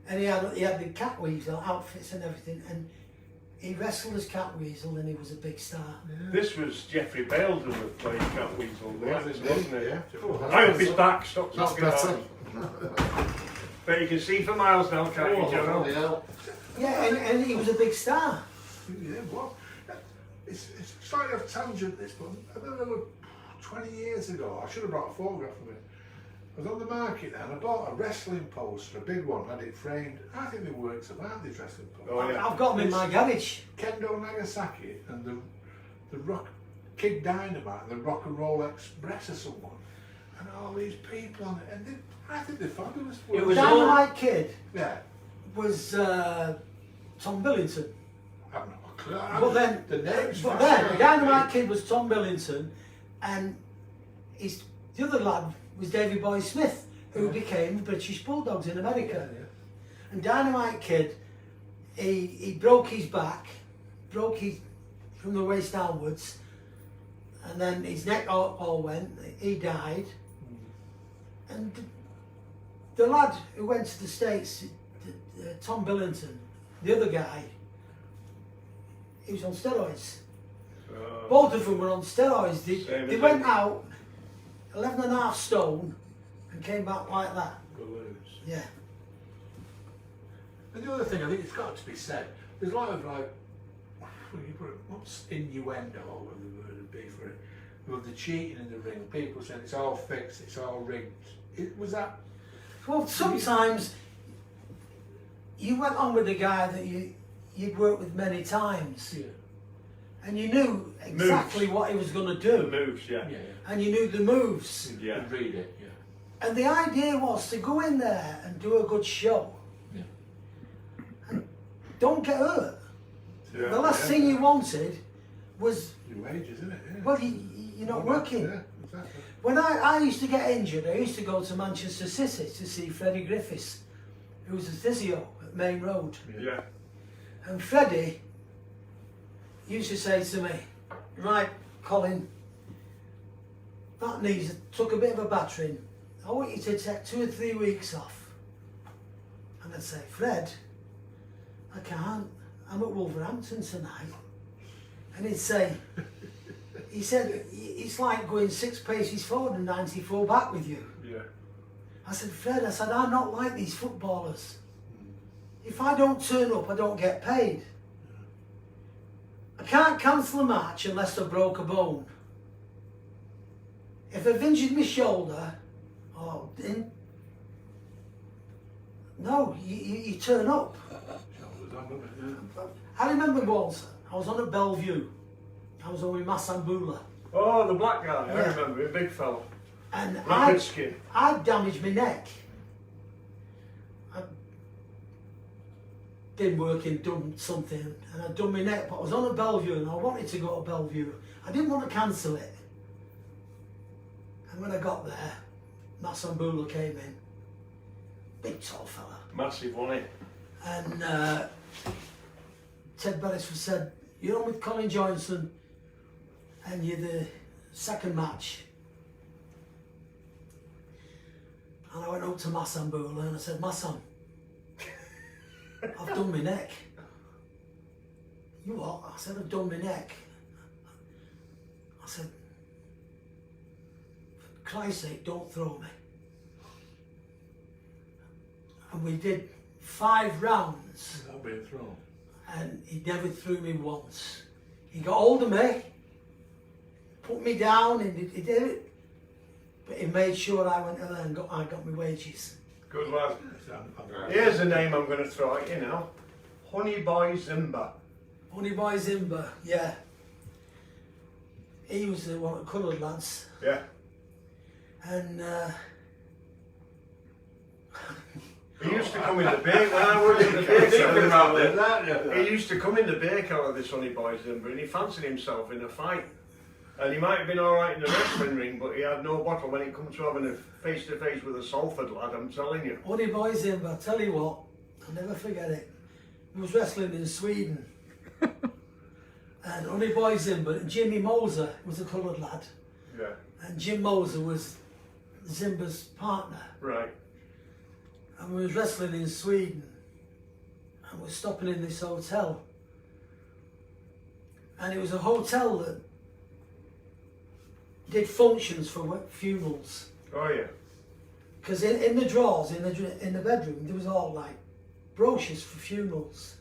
E: And he had the Catweasel outfits and everything, and he wrestled as Catweasel and he was a big star.
A: Yeah.
B: This was Jeffrey Bales who was playing Catweasel, wasn't it?
D: Yeah.
B: I hope he's back, stop
D: That's
B: talking about
D: better.
B: it. But you can see for miles now, can't you, Jono?
D: bloody hell.
E: Yeah, and he was a big star.
A: Yeah, well, it's slightly off tangent this, but I remember 20 years ago, I should have brought a photograph of it. I was on the market then, I bought a wrestling poster, a big one, had it framed. I think it works about these wrestling posters.
B: Oh, yeah.
E: I've got them in my garage.
A: Kendo Nagasaki and the Rock Kid Dynamite and the Rock and Roll Express or someone, and all these people on it, and I think they're fabulous.
B: It was
E: Dynamite Kid
A: yeah.
E: was Tom Billington.
A: I've not a clue.
E: But then,
A: the names.
E: but then, the Dynamite Kid was Tom Billington, and the other lad was Davy Boy Smith, who became the British Bulldogs in America.
A: Yeah.
E: And Dynamite Kid, he broke his back, from the waist downwards, and then his neck all went. He died, and the lad who went to the States, Tom Billington, the other guy, he was on steroids. Both of them were on steroids. They went out 11.5 stone and came back like that.
A: Balloons.
E: Yeah.
A: And the other thing, I think it's got to be said, there's a lot of like, what's innuendo or whatever the word would be for it, with the cheating in the ring, people saying it's all fixed, it's all rigged. Was that?
E: Well, sometimes you went on with a guy that you'd worked with many times,
A: Yeah.
E: and you knew exactly what he was going to
B: The
E: do,
B: moves, yeah.
A: Yeah.
E: and you knew the moves.
B: Yeah.
A: You'd read it, yeah.
E: And the idea was to go in there and do a good show.
A: Yeah.
E: And don't get hurt.
B: Yeah,
E: The last
B: yeah.
E: thing you wanted was,
A: Your wages, isn't it? Yeah.
E: well, you're not working.
A: Yeah, exactly.
E: When I used to get injured, I used to go to Manchester City to see Freddie Griffiths, who was a physio at Main Road.
B: Yeah.
E: And Freddie used to say to me, "Right, Colin, that knee took a bit of a battering. I want you to take 2 or 3 weeks off." And I'd say, "Fred, I can't. I'm at Wolverhampton tonight." And he said, "It's like going 6 paces forward and 94 back with you."
B: Yeah.
E: I said, "Fred, I'm not like these footballers. If I don't turn up, I don't get paid. I can't cancel a match unless I broke a bone. If I've injured my shoulder, you turn up." I remember once, I was on at Bellevue. I was on with Massambula.
B: Oh, the black guy, I
E: Yeah.
B: remember, a big fella.
E: And
B: Leopard skin.
E: I'd damaged my neck. I'd been working, done something, and I'd done my neck, but I was on at Bellevue and I wanted to go to Bellevue. I didn't want to cancel it. And when I got there, Massambula came in. Big tall fella.
B: Massive, wasn't it?
E: And Ted Beresford said, "You're on with Colin Joynson and you're the second match." And I went up to Massambula and I said, "Massam, I've done my neck." "You what?" I said, "I've done my neck." I said, "For Christ's sake, don't throw me." And we did 5 rounds.
A: Not being thrown.
E: And he never threw me once. He got hold of me, put me down, and he did it. But he made sure I went there and I got my wages.
B: Good lad.
A: I'm
B: Here's a name I'm going to throw at you now. Honey Boy Zimba.
E: Honey Boy Zimba, yeah. he was one of the coloured lads,
B: Yeah.
E: and
B: He used to come in the bake when I worked in the bake. He used to come in the bake out of this Honey Boys Zimber, and he fancied himself in a fight. And he might have been alright in the wrestling ring, but he had no bottle when it comes to having a face-to-face with a Salford lad, I'm telling you.
E: Honey Boys in, but I tell you what, I'll never forget it. He was wrestling in Sweden. And Honey Boys in, but Jimmy Moser was a coloured lad.
B: Yeah.
E: And Jim Moser was Zimber's partner.
B: Right.
E: And we was wrestling in Sweden. And we're stopping in this hotel. And it was a hotel that did functions for funerals.
B: Oh yeah.
E: Because in the drawers, in the bedroom, there was all like brochures for funerals.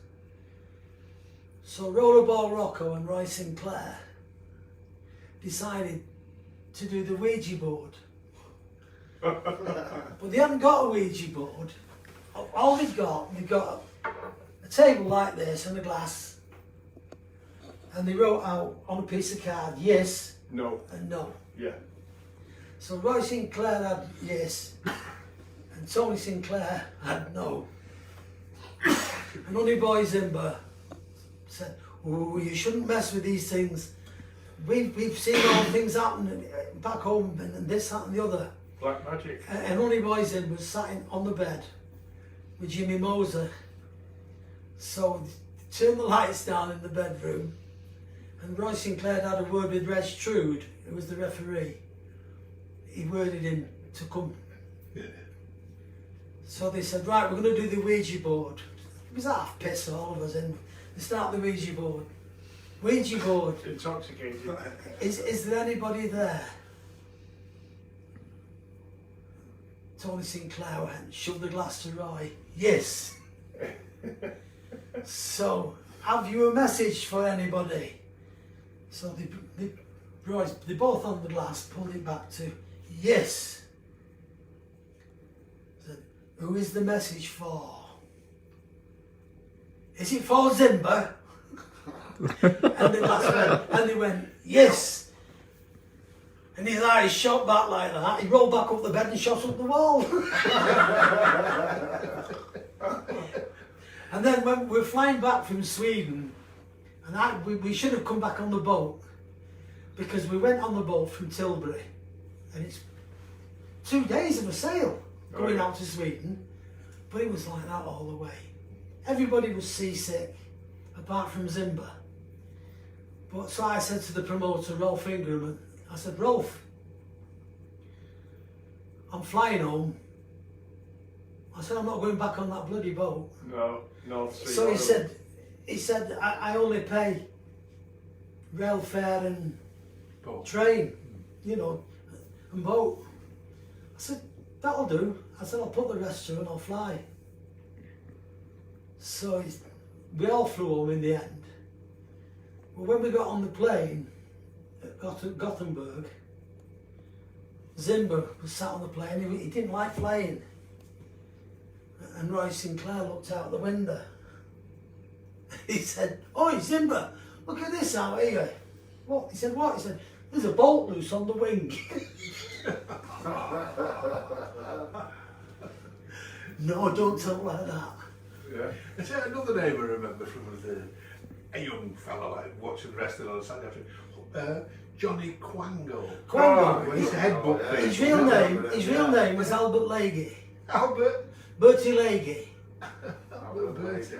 E: So Rollerball Rocco and Roy Sinclair decided to do the Ouija board. But they hadn't got a Ouija board. All they've got a table like this and a glass. And they wrote out on a piece of card, yes
B: No.
E: and no.
B: Yeah.
E: So Roy Sinclair had yes, and Tony Sinclair had no. And Honey Boy Zimber said, "Oh, you shouldn't mess with these things. We've seen all things happen back home, and this, that, and the other."
B: Black magic.
E: And Honey Boy Zimber was sat on the bed with Jimmy Moser. So they turned the lights down in the bedroom, and Roy Sinclair had a word with Reg Trude, who was the referee. He worded him to come.
A: Yeah.
E: So they said, right, we're going to do the Ouija board. It was half piss, all of us, and they start the Ouija board. Ouija board,
B: Intoxicated.
E: is there anybody there? Tony Sinclair went, shoved the glass to Roy. Yes. So, have you a message for anybody? So they both on the glass pulled it back to yes. Said, who is the message for? Is it for Zimber? And the glass went, and they went, yes. And his eyes shot back like that. He rolled back up the bed and shot up the wall. And then when we were flying back from Sweden, and we should have come back on the boat, because we went on the boat from Tilbury, and it's 2 days of a sail going out to Sweden, but it was like that all the way. Everybody was seasick, apart from Zimber. But so I said to the promoter, Rolf Ingram, I said, Rolf, I'm flying home. I said, I'm not going back on that bloody boat.
B: No.
E: So he said, I only pay rail fare and train, you know, and boat. I said, that'll do. I said, I'll put the rest through and I'll fly. So we all flew home in the end. But when we got on the plane at Gothenburg, Zimber was sat on the plane. He didn't like flying. And Roy Sinclair looked out the window. He said, "Oi, Zimber, look at this out here." What? He said, "What?" He said, "There's a bolt loose on the wing." No, don't talk like that.
A: Yeah. Is there another name I remember from a young fella like watching wrestling on a Saturday afternoon? Johnny Quango.
E: Quango.
A: His headbutt thing.
E: His real name was Albert Leahy.
A: Albert.
E: Bertie Leahy.
A: Bertie.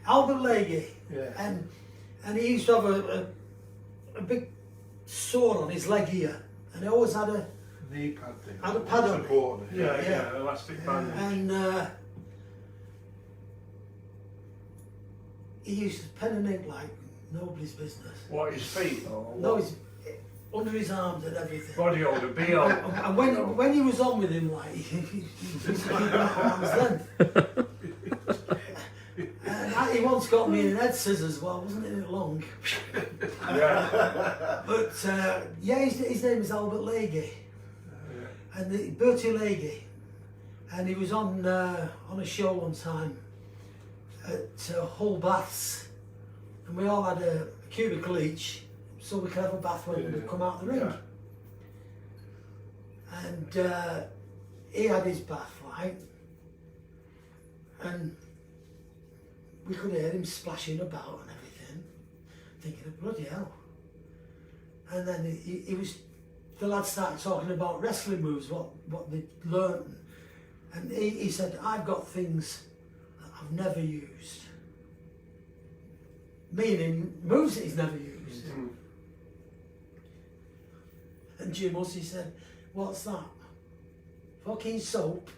E: Albert Leahy.
A: Yeah.
E: And he used to have a big sore on his leg here, and he always had a
A: knee pad thing.
E: Had a pad on it.
A: Support.
B: Yeah, elastic band.
E: And he used to pen and ink like nobody's business.
B: What, his feet? Or
E: No,
B: what?
E: he's under his arms and everything.
B: Body odor, B.O.
E: And when he was on with him, like, he was keeping up arm's length. And he once got me an head scissors, well, wasn't it long?
B: Yeah.
E: But his name is Albert Leahy. And Bertie Leahy. And he was on a show one time at Hull Baths. And we all had a cubicle each, so we could have a bath when we come out the ring. And he had his bath light, and we could hear him splashing about and everything, thinking of bloody hell. And then the lad started talking about wrestling moves, what they'd learned. And he said, I've got things that I've never used. Meaning moves that he's never used.
B: Mm.
E: And Jim Hussey said, what's that? Fucking soap.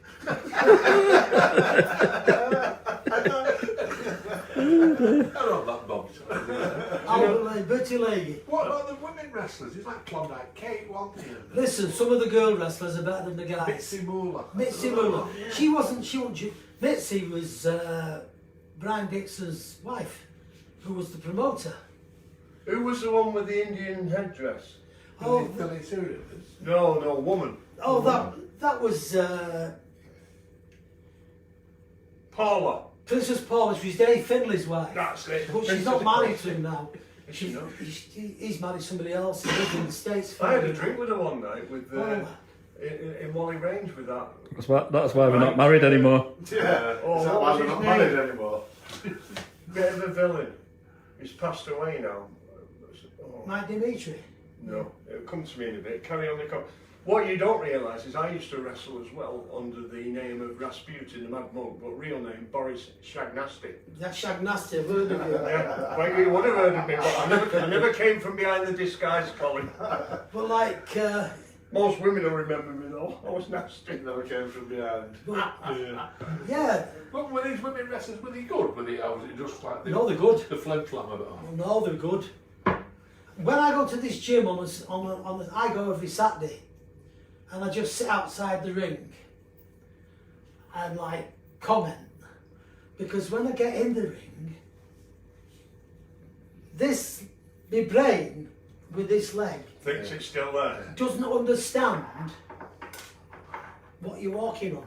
A: I love that Bob.
E: Bertie Leahy.
A: What about the women wrestlers? It's like Klondike Kate, wasn't it?
E: Listen, some of the girl wrestlers are better than the guys.
A: Mitzi Moolah.
E: Mitzi Muller. She wasn't. Mitzi was Brian Dixon's wife, who was the promoter.
B: Who was the one with the Indian headdress?
E: Oh,
A: Billy Sirius.
B: No, woman.
E: oh, that was
B: Paula.
E: Princess Paula. She's Dave Finley's wife.
B: That's it.
E: But she's not married to him now.
B: Is she not?
E: He's married somebody else. He lives in the States.
B: I had a drink with her one night with in Wally Range with that.
C: That's why we're not married anymore.
D: Yeah.
B: Oh,
D: Is that
B: what
D: why
B: was
D: we're
B: his
D: not
B: name?
D: married anymore?
B: Bit of a villain. He's passed away now. Oh,
E: Mike Dimitri.
B: no, it'll come to me in a bit. Carry on the call. What you don't realise is I used to wrestle as well under the name of Rasputin the Mad Monk, but real name Boris Shagnasty.
E: That's Shag Nasty. I've heard of you.
B: Yeah, well, you would have heard of me, but I never came from behind the disguise, Colin.
E: But like,
B: Most women will remember me though. I was nasty.
D: Never came from behind.
E: yeah,
A: But were these women wrestlers, were they good? Or was it just like the,
E: no, they're good.
A: the flim flam of it all?
E: No, they're good. When I go to this gym I go every Saturday, and I just sit outside the ring and like comment, because when I get in the ring, my brain with this leg
B: Thinks it's still there.
E: doesn't understand what you're walking on.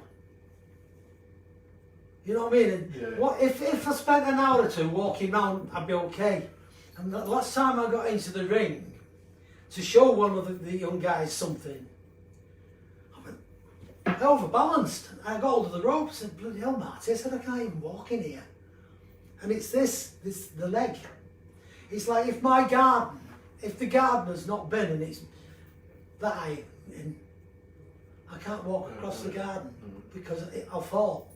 E: You know what I mean? And
A: Yeah.
E: what if I spent an hour or two walking round, I'd be okay. And the last time I got into the ring to show one of the young guys something, I overbalanced. I got hold of the rope, said, bloody hell, Marty, I said, I can't even walk in here. And it's the leg. It's like if the gardener's not been and it's that high in, I can't walk across the garden because I'll fall.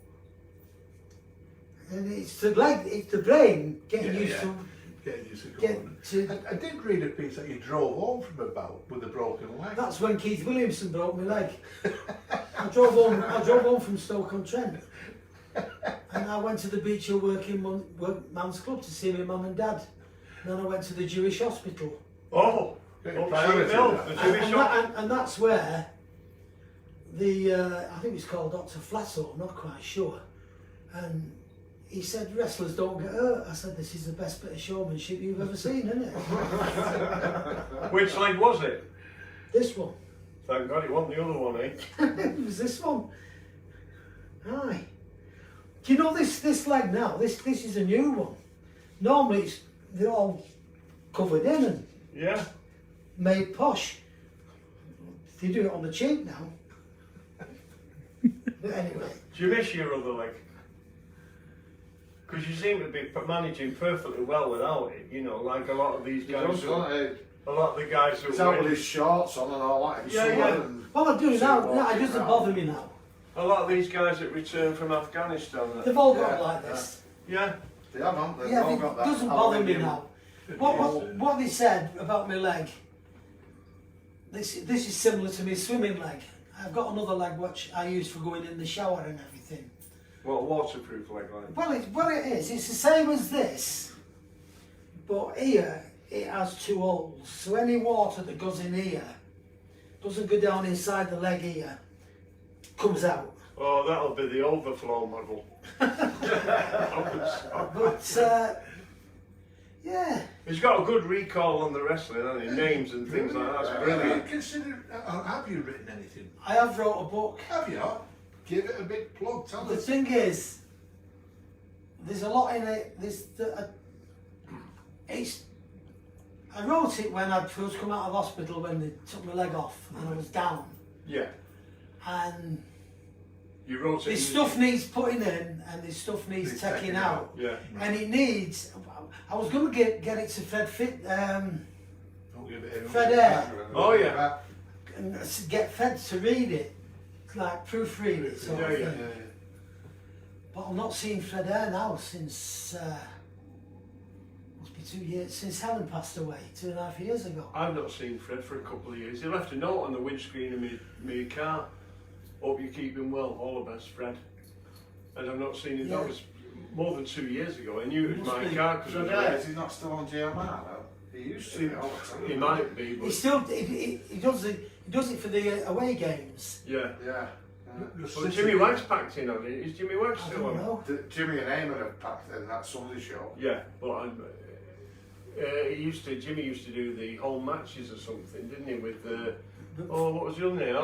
E: And it's the leg, it's the brain getting used to.
A: Getting used to going. I did read a piece that you drove home from a bout with a broken leg.
E: That's when Keith Williamson broke my leg. I drove home from Stoke-on-Trent, and I went to the Beach Hill Working Man's Club to see my mum and dad. And then I went to the Jewish hospital.
B: Oh,
E: And that's where I think it's called Dr. Flasso, I'm not quite sure. And he said, wrestlers don't get hurt. I said, this is the best bit of showmanship you've ever seen, isn't it?
B: Which leg was it?
E: This one.
B: Thank God it wasn't the other one, eh?
E: It was this one. Aye. Do you know this leg now? This is a new one. Normally they're all covered in and
B: Yeah.
E: made posh. They do it on the cheap now. But anyway.
B: Do you miss your other leg? Because you seem to be managing perfectly well without it, you know, like a lot of these guys. A lot of the guys who
D: He's out with his shorts on and all that.
B: Yeah.
E: Well, I do now.
D: walking
E: No, it doesn't
D: around.
E: bother me now.
B: a lot of these guys that return from Afghanistan.
E: They've all got
D: Yeah,
E: like this.
B: Yeah.
D: They have, haven't they?
E: Yeah,
D: They've all
E: it
D: got that
E: doesn't bother me
D: aluminium.
E: now. What they said about my leg, this is similar to my swimming leg. I've got another leg which I use for going in the shower and everything.
B: What, a waterproof leg like?
E: Well, it is. It's the same as this, but here it has two holes. So any water that goes in here doesn't go down inside the leg here, comes out.
B: Oh, that'll be the overflow model.
E: But yeah,
B: He's got a good recall on the wrestling, hasn't he? Names and things like that. That's brilliant.
A: Have you written anything?
E: I have wrote a book.
A: Have you? Give it a big plug. Tell
E: The
A: us.
E: thing is, there's a lot in it. I wrote it when I'd first come out of hospital when they took my leg off and I was down.
B: Yeah.
E: And
B: You wrote it.
E: this stuff needs putting in and this stuff needs
A: Needs
E: taking
A: taking
E: out.
A: out.
B: Yeah.
E: And it needs, I was going to get it to Fred
A: Don't give it
E: Fred Air.
B: Oh, yeah.
E: and get Fred to read it, like proofread it sort
B: Yeah,
E: of
B: yeah,
E: thing.
A: Yeah.
E: But I'm not seeing Fred Air now since, must be 2 years, since Helen passed away, 2.5 years ago.
B: I've not seen Fred for a couple of years. He left a note on the windscreen of my car. Hope you're keeping well. All the best, Fred. And I've not seen him.
E: Yeah.
B: That was more than 2 years ago. I knew it was
E: Must
B: my
E: be.
B: car because
D: So there, is he not still on GMR though? He used to be all the time.
B: he might be,
E: He
B: but
E: still, he does it for the away games.
B: yeah.
D: Yeah.
B: But Jimmy Wagg's packed in on it. Is Jimmy Wagg
E: I
B: still
E: don't
B: on?
E: know.
D: Jimmy and Eamon have packed in that Sunday show.
B: Yeah, but Jimmy used to do the home matches or something, didn't he? With what was the other name?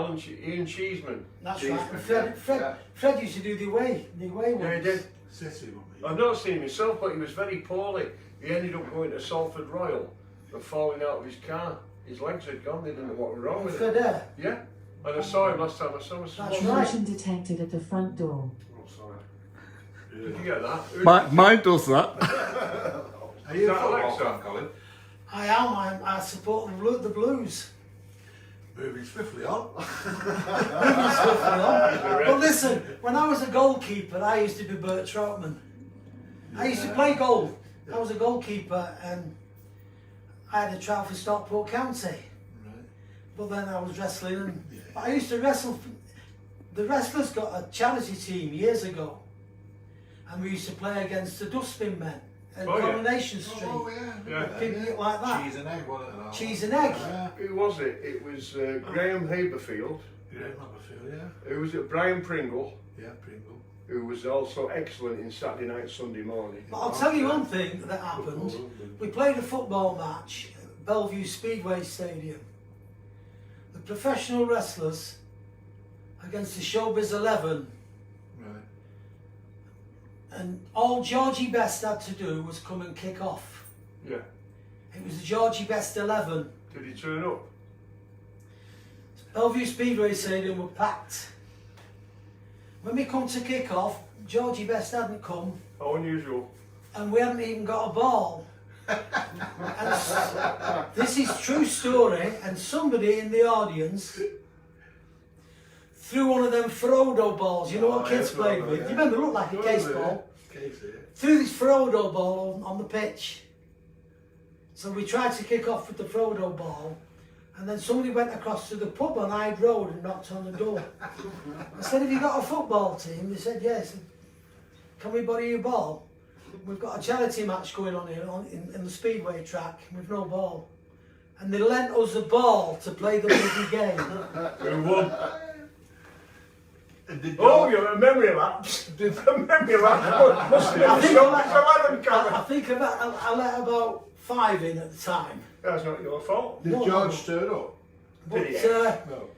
B: Ian Cheeseman.
E: That's
D: Cheeseman,
E: right. And Fred,
D: yeah,
E: Fred,
D: yeah.
E: Fred used to do the away ones.
B: Yeah, he did.
A: City, won't he?
B: I've not seen him myself, but he was very poorly. He ended up going to Salford Royal and falling out of his car. His legs had gone. They didn't know what was wrong with
E: Fred
B: him.
E: Air.
B: Yeah, and I saw him last time I saw him.
E: That's right.
F: Motion detected at the front door.
D: Oh, sorry.
B: Did you get that?
C: Mine does that.
A: Are
B: Is
A: you
B: that
A: a football
B: Alexa?
A: fan, Colin?
E: I am. I support the Blues.
A: Moving swiftly on.
E: But listen, when I was a goalkeeper, I used to be Bert Troutman. I used to play goal. I was a goalkeeper and I had a trial for Stockport County.
A: Right.
E: But then I was wrestling and but I used to wrestle. The wrestlers got a charity team years ago. And we used to play against the Dustbin Men at
B: Oh, yeah.
E: Coronation Street.
A: Oh, yeah.
B: Yeah.
E: People like that.
A: Cheese and egg, wasn't it?
E: Cheese and egg.
A: Yeah.
B: Who was it? It was Graham Haberfield.
A: Great Mapperfield, yeah.
B: Who was it? Brian Pringle,
A: Yeah, Pringle.
B: who was also excellent in Saturday night, Sunday morning.
E: But I'll tell you one thing that happened. We played a football match at Bellevue Speedway Stadium. The professional wrestlers against the Showbiz 11,
A: Right.
E: and all Georgie Best had to do was come and kick off.
B: Yeah.
E: It was the Georgie Best 11.
B: Did he turn up?
E: Bellevue Speedway Stadium were packed. When we come to kick off, Georgie Best hadn't come,
B: How unusual.
E: and we hadn't even got a ball. This is true story, and somebody in the audience threw one of them Frodo balls. You know what kids played with? Do you remember? It looked like a case ball. Threw this Frodo ball on the pitch. So we tried to kick off with the Frodo ball, and then somebody went across to the pub on Hyde Road and knocked on the door. I said, "Have you got a football team?" They said, "Yes." "Can we borrow your ball? We've got a charity match going on here in the Speedway track with no ball." And they lent us a ball to play the bloody game.
B: Who won?
A: Oh,
B: you have a memory lapse. Did a memory lapse? Must have
E: I
B: been
E: think
B: a
E: I think I let about 5 in at the time.
B: That's not your fault.
A: Did
E: No,
A: George
E: no.
A: stir up?
E: But
B: Did he?
A: No.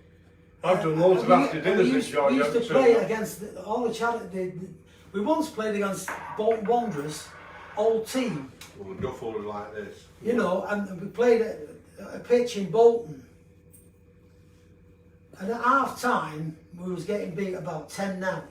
B: I've done loads of after dinners
E: we
B: with
E: used,
B: George.
E: we used to
B: haven't
E: play
B: I?
E: against all the charity. We once played against Bolton Wanderers, old team,
A: Well, the duffel was like this.
E: you know, and we played at a pitch in Bolton. And at half time, we was getting beat about 10-0.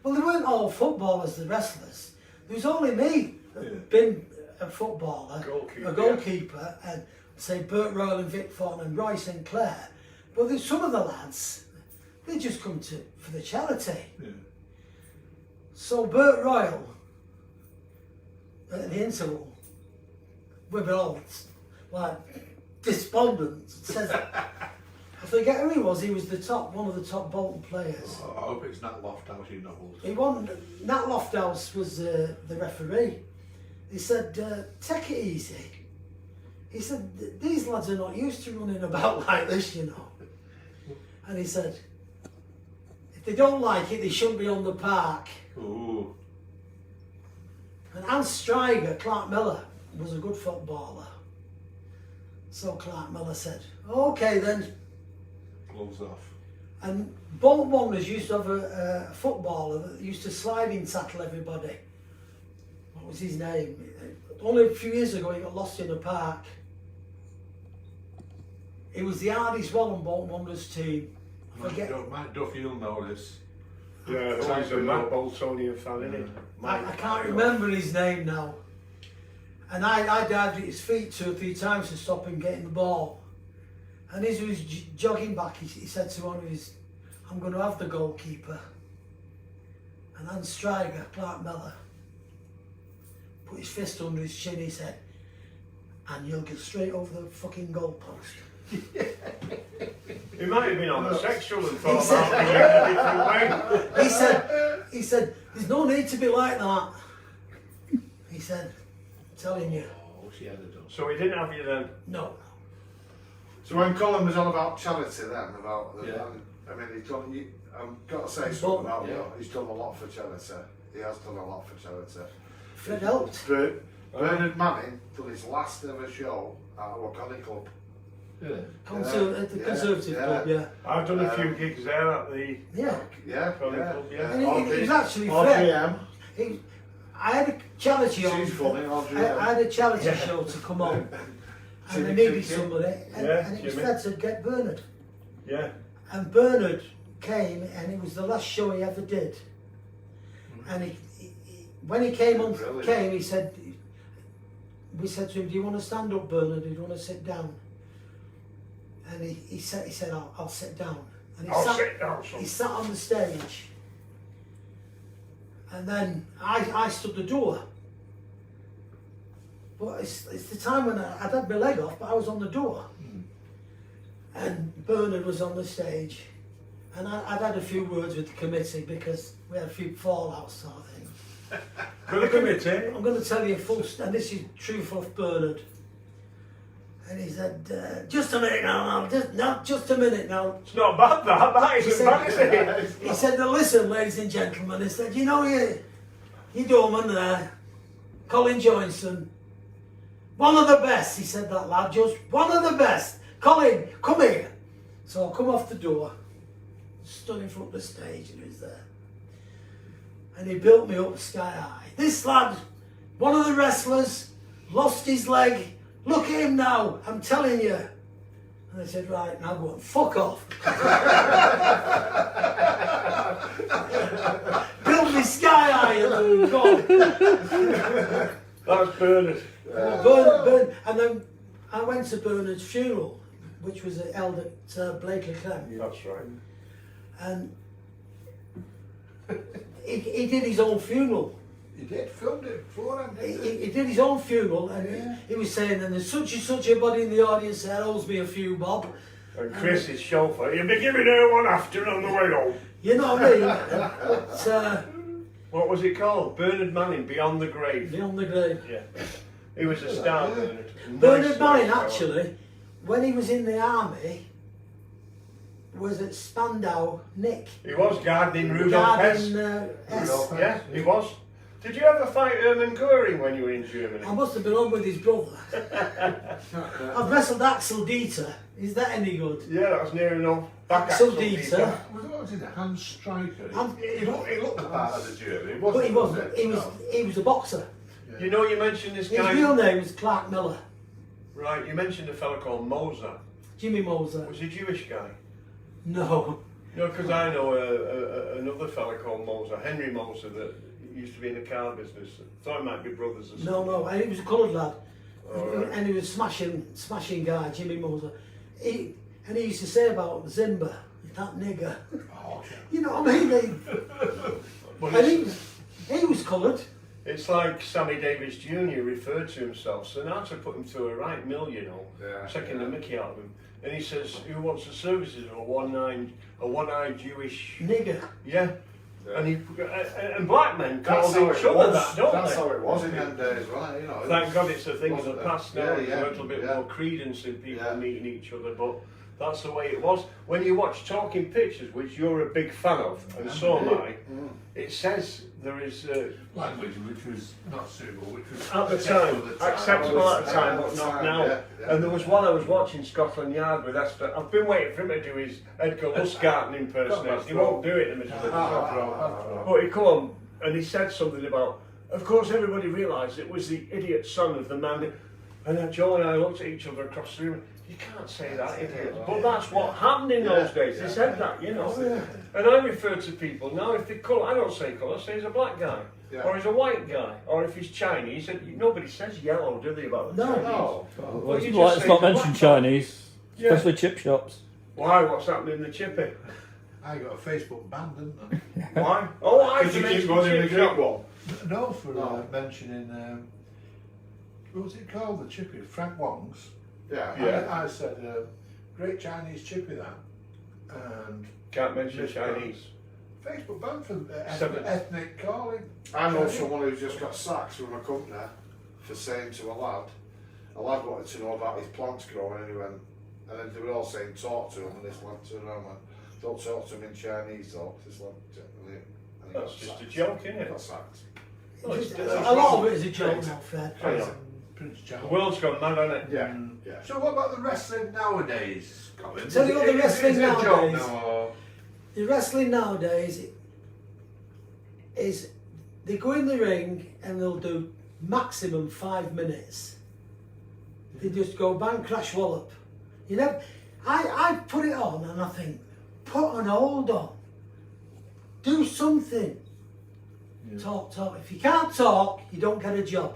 E: Well, they weren't all footballers, the wrestlers. There was only me that been a footballer,
B: Goalkeeper,
E: a goalkeeper, and say Bert Royal and Vic Fawn and Roy Sinclair. But there's some of the lads, they just come for the charity.
A: Yeah.
E: So Bert Royal, at the interval, we were all like despondent. Says, I forget who he was one of the top Bolton players.
A: I hope it's not Lofthouse in novels.
E: He won. Nat Lofthouse was the referee. He said, "Take it easy." He said, "These lads are not used to running about like this, you know." And he said, "If they don't like it, they shouldn't be on the park."
A: Ooh.
E: And Hans Stryger, Clark Miller, was a good footballer. So Clark Miller said, "Okay then."
A: Gloves off.
E: And Bolton Wanderers used to have a footballer that used to sliding tackle everybody. What was his name? Only a few years ago he got lost in a park. It was the hardest Wallenbolton Wanderers team. Forget.
A: Mike Duffy will know this.
B: Yeah, he's a mad Boltonian fan, isn't he?
E: I can't remember his name now. And I dived at his feet 2 or 3 times to stop him getting the ball. And as he was jogging back, he said to one of his, I'm going to have the goalkeeper. And then striker, Clark Miller, put his fist under his chin, he said, and you'll get straight over the fucking goalpost.
B: He might have been homosexual and thought about it in a different way.
E: He said, there's no need to be like that. He said, I'm telling you.
A: Oh, she had it done.
B: So he didn't have you then?
E: No.
D: So when Colin was on about charity then, about the,
A: Yeah.
D: I mean, he's done, I've got to say
E: But-
D: something about
A: yeah.
D: he's done a lot for charity. He has done a lot for charity.
E: Fred helped.
D: Bernard Manning done his last ever show at our Connie Club.
A: Yeah.
E: At the Conservative Club, yeah.
B: I've done a few gigs there at the
E: Yeah.
D: Yeah,
B: Connie
D: yeah.
B: Club, yeah.
E: And it was actually Fred.
D: RGM.
E: I had a charity on.
D: She's funny,
E: I had a charity show to come on. And I
D: Jimmy
E: needed
D: Cricket.
E: somebody. And,
B: Yeah,
E: and it was
B: Jimmy.
E: Fred said, get Bernard.
B: Yeah.
E: And Bernard came, and it was the last show he ever did. And when he came on,
D: Brilliant.
E: he said, we said to him, do you want to stand up, Bernard? Do you want to sit down? And he said, I'll sit down. And
B: I'll sit down, son.
E: he sat on the stage. And then I stood the door. But it's the time when I'd had my leg off, but I was on the door. And Bernard was on the stage. And I'd had a few words with the committee because we had a few fallouts sort of thing.
B: For the committee?
E: I'm going to tell you a full and this is true for Bernard. And he said, just a minute now, just a minute now.
B: It's not bad that
E: He
B: isn't bad, is it?
E: said, he said, listen, ladies and gentlemen, he said, you know you doorman there, Colin Joynson, one of the best, he said that lad, just one of the best. Colin, come here. So I come off the door, stood in front of the stage and he was there. And he built me up sky high. This lad, one of the wrestlers, lost his leg. Look at him now, I'm telling you. And I said, right, now go on, fuck off. Built me sky high and gone.
B: That's Bernard.
E: Bernard, and then I went to Bernard's funeral, which was held at Blakely Clem.
B: That's right.
E: And he did his own funeral.
A: He did, filmed it for him.
E: He did his own funeral, and he was saying, and there's such and such a body in the audience that owes me a few bob.
B: And Chris is chauffeur. You'll be giving her one after on the way home.
E: You know what I mean? But,
B: What was it called? Bernard Manning, Beyond the Grave.
E: beyond the grave.
B: Yeah. He was a star, Bernard.
E: Bernard
B: Nice
E: Manning,
B: fellow.
E: actually, when he was in the army, was at Spandau, Nick.
B: He was gardening Rudolf Hess.
E: Garden S.
A: Rudolph.
B: Yeah, he was. Did you ever fight Hermann Goering when you were in Germany?
E: I must have been on with his brother. I've wrestled Axel Dieter. Is that any good?
B: Yeah, that was near enough. Back
E: Axel
B: Axel
E: Dieter.
A: What was it, Hans Stryker?
E: Um,
A: He looked the part of the German.
E: But he wasn't.
A: No.
E: He was a boxer.
B: You know, you mentioned this
E: His
B: guy.
E: real name was Clark Miller.
B: Right, you mentioned a fella called Moser.
E: Jimmy Moser.
B: Was he a Jewish guy?
E: No.
B: No, because I know another fella called Moser, Henry Moser, that used to be in the car business. Thought it might be brothers or something.
E: No. And he was a coloured lad.
B: Oh, right.
E: And he was smashing guy, Jimmy Moser. He used to say about Zimba, that nigger.
A: Oh, okay.
E: You know what I mean?
B: But
E: And
B: it's,
E: he was coloured.
B: it's like Sammy Davis Jr. referred to himself. Sinatra put him through a right mill, you know,
D: Yeah,
B: taking
D: yeah.
B: the mickey out of him. And he says, who wants the services of a one-eyed Jewish...
E: Nigger.
B: Yeah.
D: Yeah.
B: And black men
D: That's
B: called
D: how
B: each
D: it
B: other
D: was.
B: that, don't
D: That's
B: they?
D: how it was in them days, wasn't it? You know,
B: Thank God it's a thing of the
D: wasn't it?
B: past now.
D: Yeah,
B: There's
D: yeah,
B: a little bit
D: yeah.
B: more credence in people
D: Yeah.
B: meeting each other, but that's the way it was. When you watch Talking Pictures, which you're a big fan of, and so am I, it says there is,
A: Language which was not suitable, which was
B: at the time, acceptable at the time, but
D: At the
B: not
D: time,
B: now.
D: yeah, yeah.
B: And there was one I was watching, Scotland Yard, with Esther. I've been waiting for him to do his Edgar Lustgarten impersonation. He won't do it in the middle of the But he come on, and he said something about, of course everybody realised it was the idiot son of the man. And then Joe and I looked at each other across the room. You can't say that, idiot. But that's what happened in those days. They said that, you know. And I refer to people now, if they colour, I don't say colour, I say he's a black guy.
D: Yeah.
B: Or he's a white guy. Or if he's Chinese, nobody says yellow, do they, about the Chinese?
D: No.
B: Well, you
C: Well,
B: just
C: it's
B: say
C: not
B: the
C: mentioned
B: black guy.
C: Chinese,
B: Yeah.
C: especially chip shops.
B: Why? What's happening in the chippy?
A: I got a Facebook ban, didn't I?
B: Why? Oh, I
D: Because you keep going in the group one.
A: No, for
D: No.
A: mentioning, what was it called, the chippy? Frank Wong's.
D: Yeah.
B: Yeah.
A: I said, great Chinese chippy that. And
B: Can't mention Chinese.
A: Facebook ban for
B: Seven.
A: ethnic calling.
D: I know someone who's just got sacked from a company for saying to a lad wanted to know about his plants growing and he went, and then they were all saying talk to him, and this lad turned around and went, don't talk to him in Chinese though, this lad, and he
B: That's
D: got
B: just a
D: sacked.
B: joke, isn't
D: He
B: it?
D: got sacked.
B: Oh, it's-
E: A lot of it is a joke, not fair.
B: I know.
A: Prince
B: The
A: Charles.
B: world's gone mad, hasn't it?
D: Yeah, yeah.
A: So what about the wrestling nowadays, Colin?
E: Tell you what the wrestling
A: is it a joke
E: nowadays-
A: now, or?
E: The wrestling nowadays is they go in the ring and they'll do maximum 5 minutes. They just go bang, crash, wallop. You know, I put it on and I think, put an hold on. Do something. Talk. If you can't talk, you don't get a job.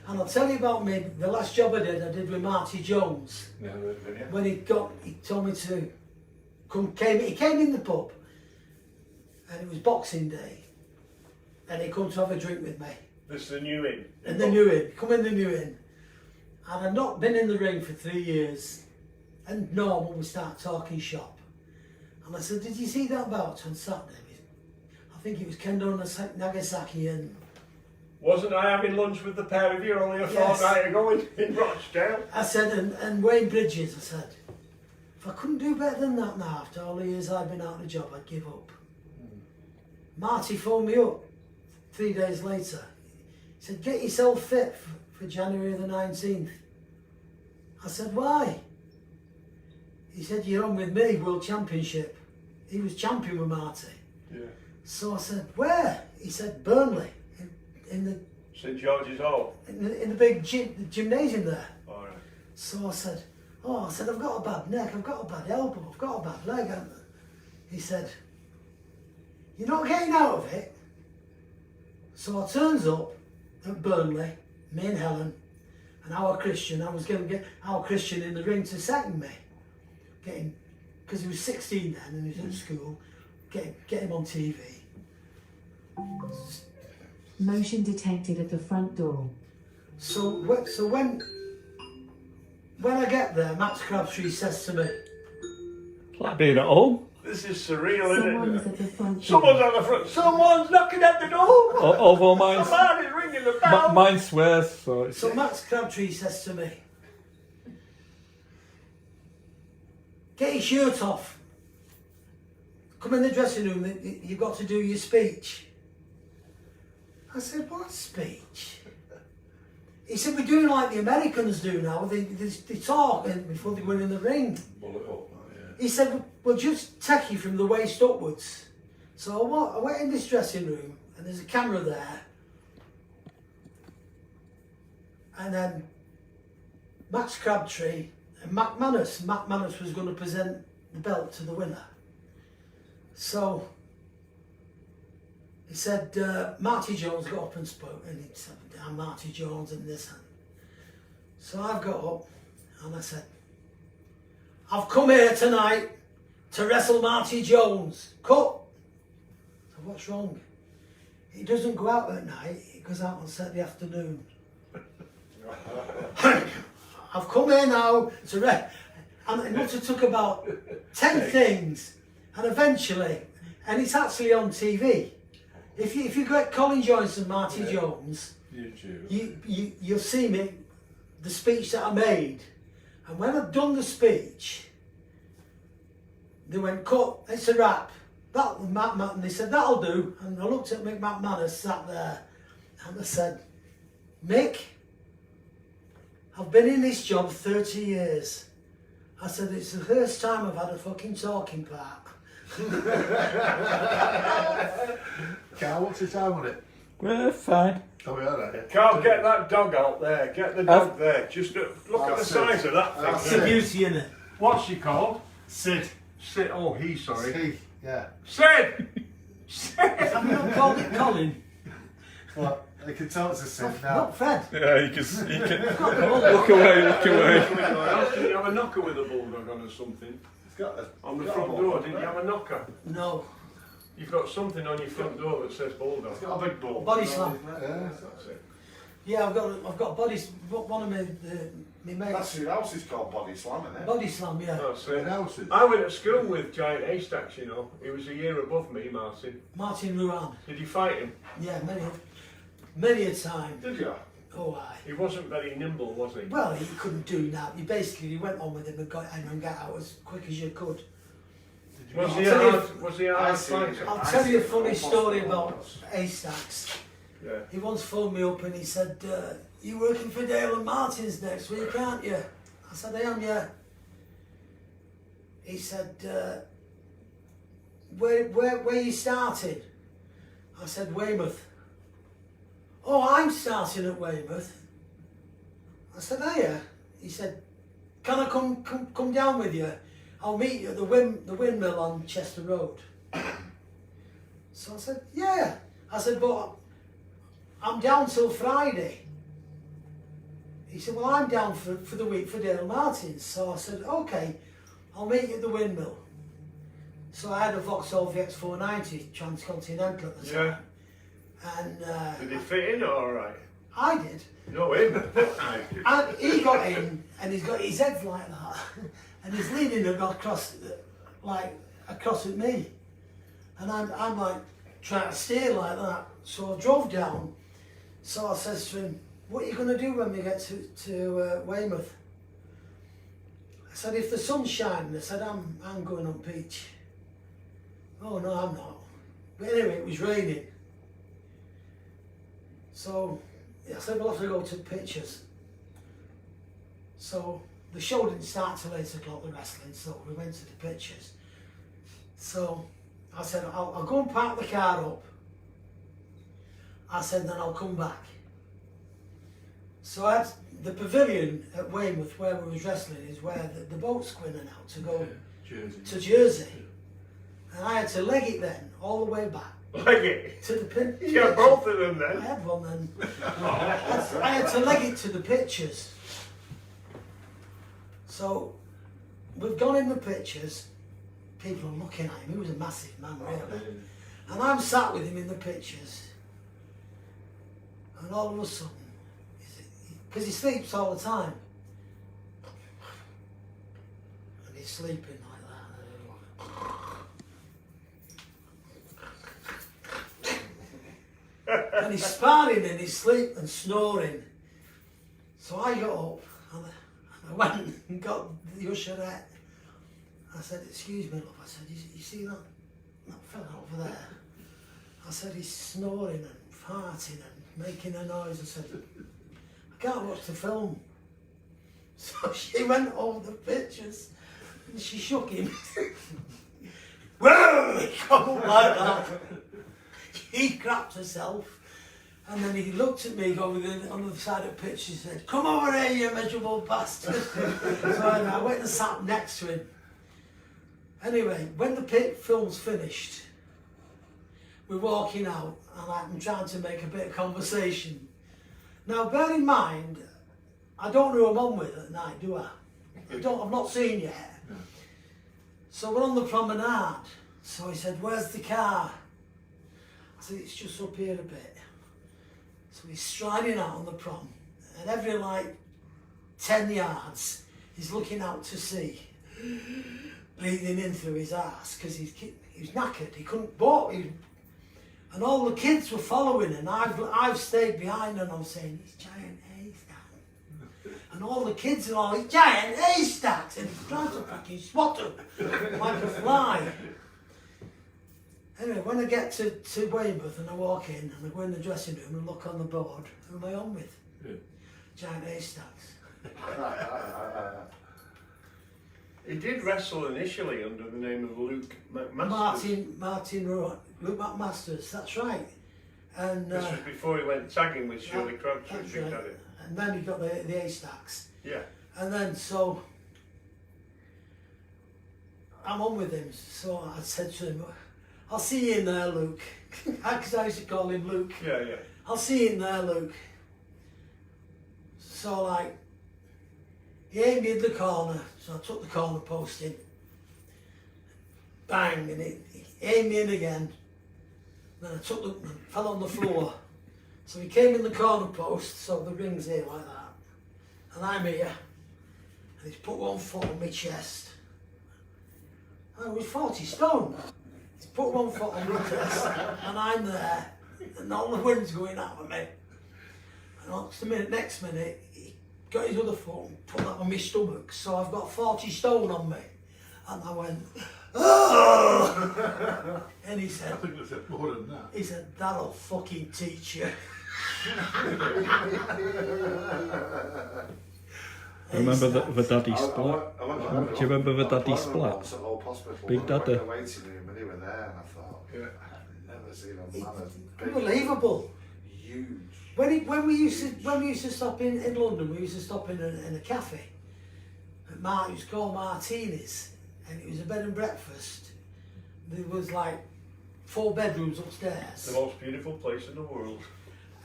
E: And I'll tell you about me, the last job I did with Marty Jones.
A: Yeah, yeah.
E: When he told me to he came in the pub and it was Boxing Day and he come to have a drink with me.
B: This is the new in.
E: And the new in, come in the new in. And I'd not been in the ring for 3 years. And normal, we start talking shop. And I said, did you see that bout on Saturday? I think it was Kendo Nagasaki and...
B: Wasn't I having lunch with the pair of you only a
E: Yes.
B: fortnight ago in Rochdale?
E: I said, and Wayne Bridges, I said, if I couldn't do better than that now, after all the years I've been out of the job, I'd give up. Marty phoned me up 3 days later. He said, get yourself fit for January the 19th. I said, why? He said, you're on with me, World Championship. He was champion with Marty.
B: Yeah.
E: So I said, where? He said, Burnley, in the
B: St George's Hall.
E: in the big gymnasium there.
B: All right.
E: So I said, I've got a bad neck, I've got a bad elbow, I've got a bad leg. And he said, you're not getting out of it. So I turns up at Burnley, me and Helen, and our Christian. I was going to get our Christian in the ring to second me. Because he was 16 then and he was at school, get him on TV.
F: Motion detected at the front door.
E: So when I get there, Max Crabtree says to me,
C: Like being at home.
B: This is surreal, isn't
F: Someone is
B: it?
F: at the front door.
B: Someone's on the front. Someone's knocking at the door.
C: Although mine's,
B: Somebody's ringing the bell.
C: mine swears, so it's...
E: so Max Crabtree says to me, get your shirt off. Come in the dressing room, you've got to do your speech. I said, what speech? He said, we're doing like the Americans do now. They talk before they go in the ring.
A: Bullet up, yeah.
E: He said, we'll just take you from the waist upwards. So I went in this dressing room and there's a camera there. And then Max Crabtree and Mac Manus was going to present the belt to the winner. So he said, Marty Jones got up and spoke, and he said, I'm Marty Jones and this. And so I've got up and I said, I've come here tonight to wrestle Marty Jones. Cut. So what's wrong? He doesn't go out at night, he goes out on Saturday afternoon. I've come here now to and it must have took about 10 things, and eventually, and it's actually on TV. If you get Colin Joynson, Marty Jones,
A: YouTube.
E: you'll see me, the speech that I made, and when I'd done the speech, they went, cut, it's a wrap. And they said, that'll do. And I looked at Mick McManus sat there, and I said, Mick, I've been in this job 30 years. I said, it's the first time I've had a fucking talking part.
A: Carl, what's the time on it?
C: We're fine.
A: Oh, yeah, right.
B: Carl, get that dog out there. Get the dog there. Just look at the size of that thing.
E: It's a beauty, innit?
B: What's she called?
A: Sid.
B: Sid. Oh, sorry.
A: He, yeah.
B: Sid! Sid!
E: Have you not called it Colin?
A: What? I can tell it's a Sid now.
E: Not Fred.
C: Yeah, you can
E: Got the ball.
C: look away, look away.
B: Didn't you have a knocker with a bulldog on or something?
A: It's got a,
B: On the
A: got a
B: front
A: ball.
B: door, didn't you have a knocker?
E: No.
B: You've got something on your front door that says bulldog.
A: It's got a big ball.
E: Body slam.
A: Yeah.
B: That's it.
E: Yeah, I've got bodies. One of my mates.
D: That's your house is called Body Slam, isn't it?
E: Body slam, yeah.
B: That's
A: It
B: it.
A: houses.
B: I went to school with giant Haystacks, you know. He was a year above me, Martin.
E: Martin Ruan.
B: Did you fight him?
E: Yeah, many a time.
D: Did you?
E: Oh, aye.
B: He wasn't very nimble, was he?
E: Well, he couldn't do that. You went on with him and got him and got out as quick as you could.
B: Was
E: I'll
B: he
E: tell you-
B: a hard
D: I see.
B: fighter?
E: I'll tell you a funny story about Haystacks.
B: Yeah.
E: He once phoned me up and he said, "You working for Dale and Martin's next week, aren't you?" I said, "I am, yeah." He said, "Where you starting?" I said, "Weymouth." "Oh, I'm starting at Weymouth." I said, "Are you?" He said, "Can I come down with you? I'll meet you at the windmill on Chester Road." So I said, "Yeah." I said, "But I'm down till Friday." He said, "Well, I'm down for the week for Dale Martins." So I said, "Okay, I'll meet you at the windmill." So I had a Vauxhall VX490 Transcontinental at the time.
B: Yeah.
E: And
B: Did he fit in all right?
E: I did.
B: No, him.
E: And he got in, and he's got his head like that, and he's leaning across at me, and I'm like trying to steer like that. So I drove down. So I says to him, "What are you going to do when we get to Weymouth?" I said, "If the sun's shining," I said, I'm going on beach." "Oh no, I'm not." But anyway, it was raining. So I said, "We'll have to go to the pictures." So the show didn't start till 8 o'clock, the wrestling, so we went to the pictures. So I said, I'll go and park the car up. I said, then I'll come back. So I had the pavilion at Weymouth where we was wrestling is where the boat's going out to go
A: Jersey.
E: to Jersey. And I had to leg it then, all the way back
B: Leg it.
E: to the pin.
B: You had both of them
E: I
B: then.
E: had one then. I had to leg it to the pictures. So we've gone in the pictures. People are looking at him. He was a massive man, really. And I'm sat with him in the pictures. And all of a sudden, because he sleeps all the time, and he's sleeping like that. And he's sparring in his sleep and snoring. So I got up and I went and got the usherette. I said, "Excuse me, love." I said, you see that fella over there?" I said, "He's snoring and farting and making a noise." I said, "I can't watch the film." So she went over the pictures and she shook him. Whoa! He come up like that. He crapped herself. And then he looked at me over on the side of the pitch. He said, "Come over here, you miserable bastard." So I went and sat next to him. Anyway, when the film's finished, we're walking out and I'm trying to make a bit of conversation. Now, bear in mind, I don't know who I'm on with at night, do I? I've not seen yet. So we're on the promenade. So he said, "Where's the car?" I said, "It's just up here a bit." So he's striding out on the prom, and every 10 yards, he's looking out to sea, breathing in through his arse because he was knackered. He couldn't walk, and all the kids were following, and I've stayed behind, and I'm saying, "It's giant Haystacks," and all the kids are all, "It's giant Haystacks," and he's trying to fucking swat him like a fly. Anyway, when I get to Weymouth and I walk in and I go in the dressing room and look on the board, who am I on with?
A: Yeah.
E: Giant Haystacks.
B: He did wrestle initially under the name of Luke McMasters.
E: Martin Rowan, Luke McMasters, that's right. And
B: This was before he went tagging with Shirley Crabtree,
E: that's
B: Big
E: right.
B: Daddy.
E: And then he got the Haystacks.
B: Yeah.
E: And then so I'm on with him. So I said to him, I'll see you in there, Luke. Because I used to call him Luke.
B: Yeah, yeah.
E: I'll see you in there, Luke. So like, he aimed me in the corner. So I took the corner post in. Bang, and he aimed me in again. Then I fell on the floor. So he came in the corner post, so the ring's here like that. And I'm here. And he's put one foot on my chest. I was 40 stone. He's put one foot on my chest, and I'm there. And all the wind's going out of me. And next minute, he got his other foot and put that on my stomach. So I've got 40 stone on me. And I went, oh! And he said,
A: I think there's more than that.
E: he said, that'll fucking teach you.
C: Remember the daddy splat?
D: I went
C: Do you remember the daddy splat?
D: At Old Hospital,
C: Big Daddy.
D: I went to the waiting room and they were there and I thought, I've never seen a man as big.
E: Unbelievable.
D: Huge.
E: When we used to stop in London, we used to stop in a cafe. It was called Martini's, and it was a bed and breakfast. There was like 4 bedrooms upstairs.
B: The most beautiful place in the world.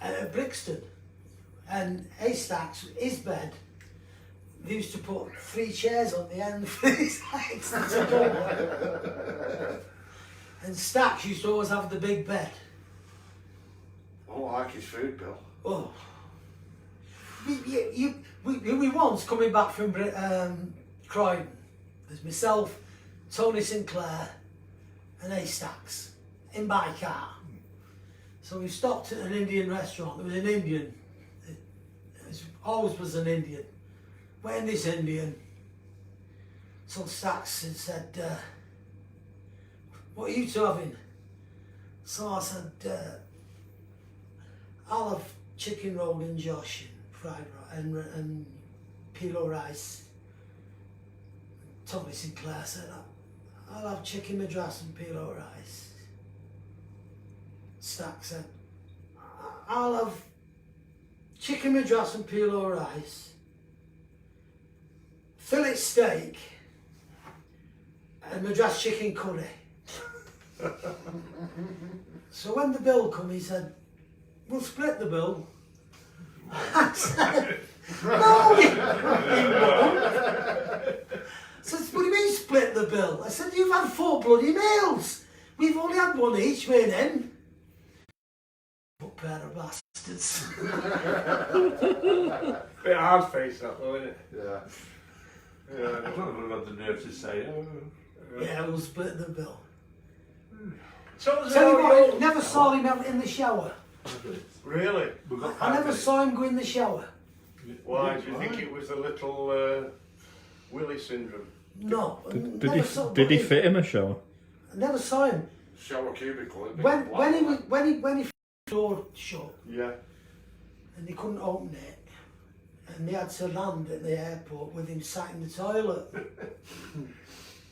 E: At Brixton, and Haystacks, his bed. They used to put 3 chairs on the end for his legs to go. And Stacks used to always have the big bed.
D: I don't like his food, Bill.
E: Oh. We once coming back from Croydon. There's myself, Tony Sinclair, and Haystacks in my car. So we stopped at an Indian restaurant. There was an Indian. Always was an Indian. Went in this Indian. So Stacks had said, what are you two having? So I said, I'll have chicken roll in Josh and fried rice and pilo rice. Tony Sinclair said, I'll have chicken madras and pilo rice. Stack said, I'll have chicken madras and pilo rice, fillet steak and madras chicken curry. So when the bill come, he said, we'll split the bill. I said, no, you won't. I said, what do you mean split the bill? I said, you've had 4 bloody meals. We've only had one each, me and him. What pair of bastards.
B: Bit hard face that though, isn't it?
D: Yeah.
B: Yeah.
A: I don't know if I've got the nerve to say,
E: Yeah, we'll split the bill.
B: So
E: Tell you what, I never saw him out in the shower.
B: Really?
E: I never saw him go in the shower.
B: Why? Do you think it was the little Willie syndrome?
E: No.
C: Did he fit him a shower?
E: I never saw him.
D: Shower cubicle.
E: When he door shut
B: Yeah.
E: and they couldn't open it, and they had to land at the airport with him sat in the toilet.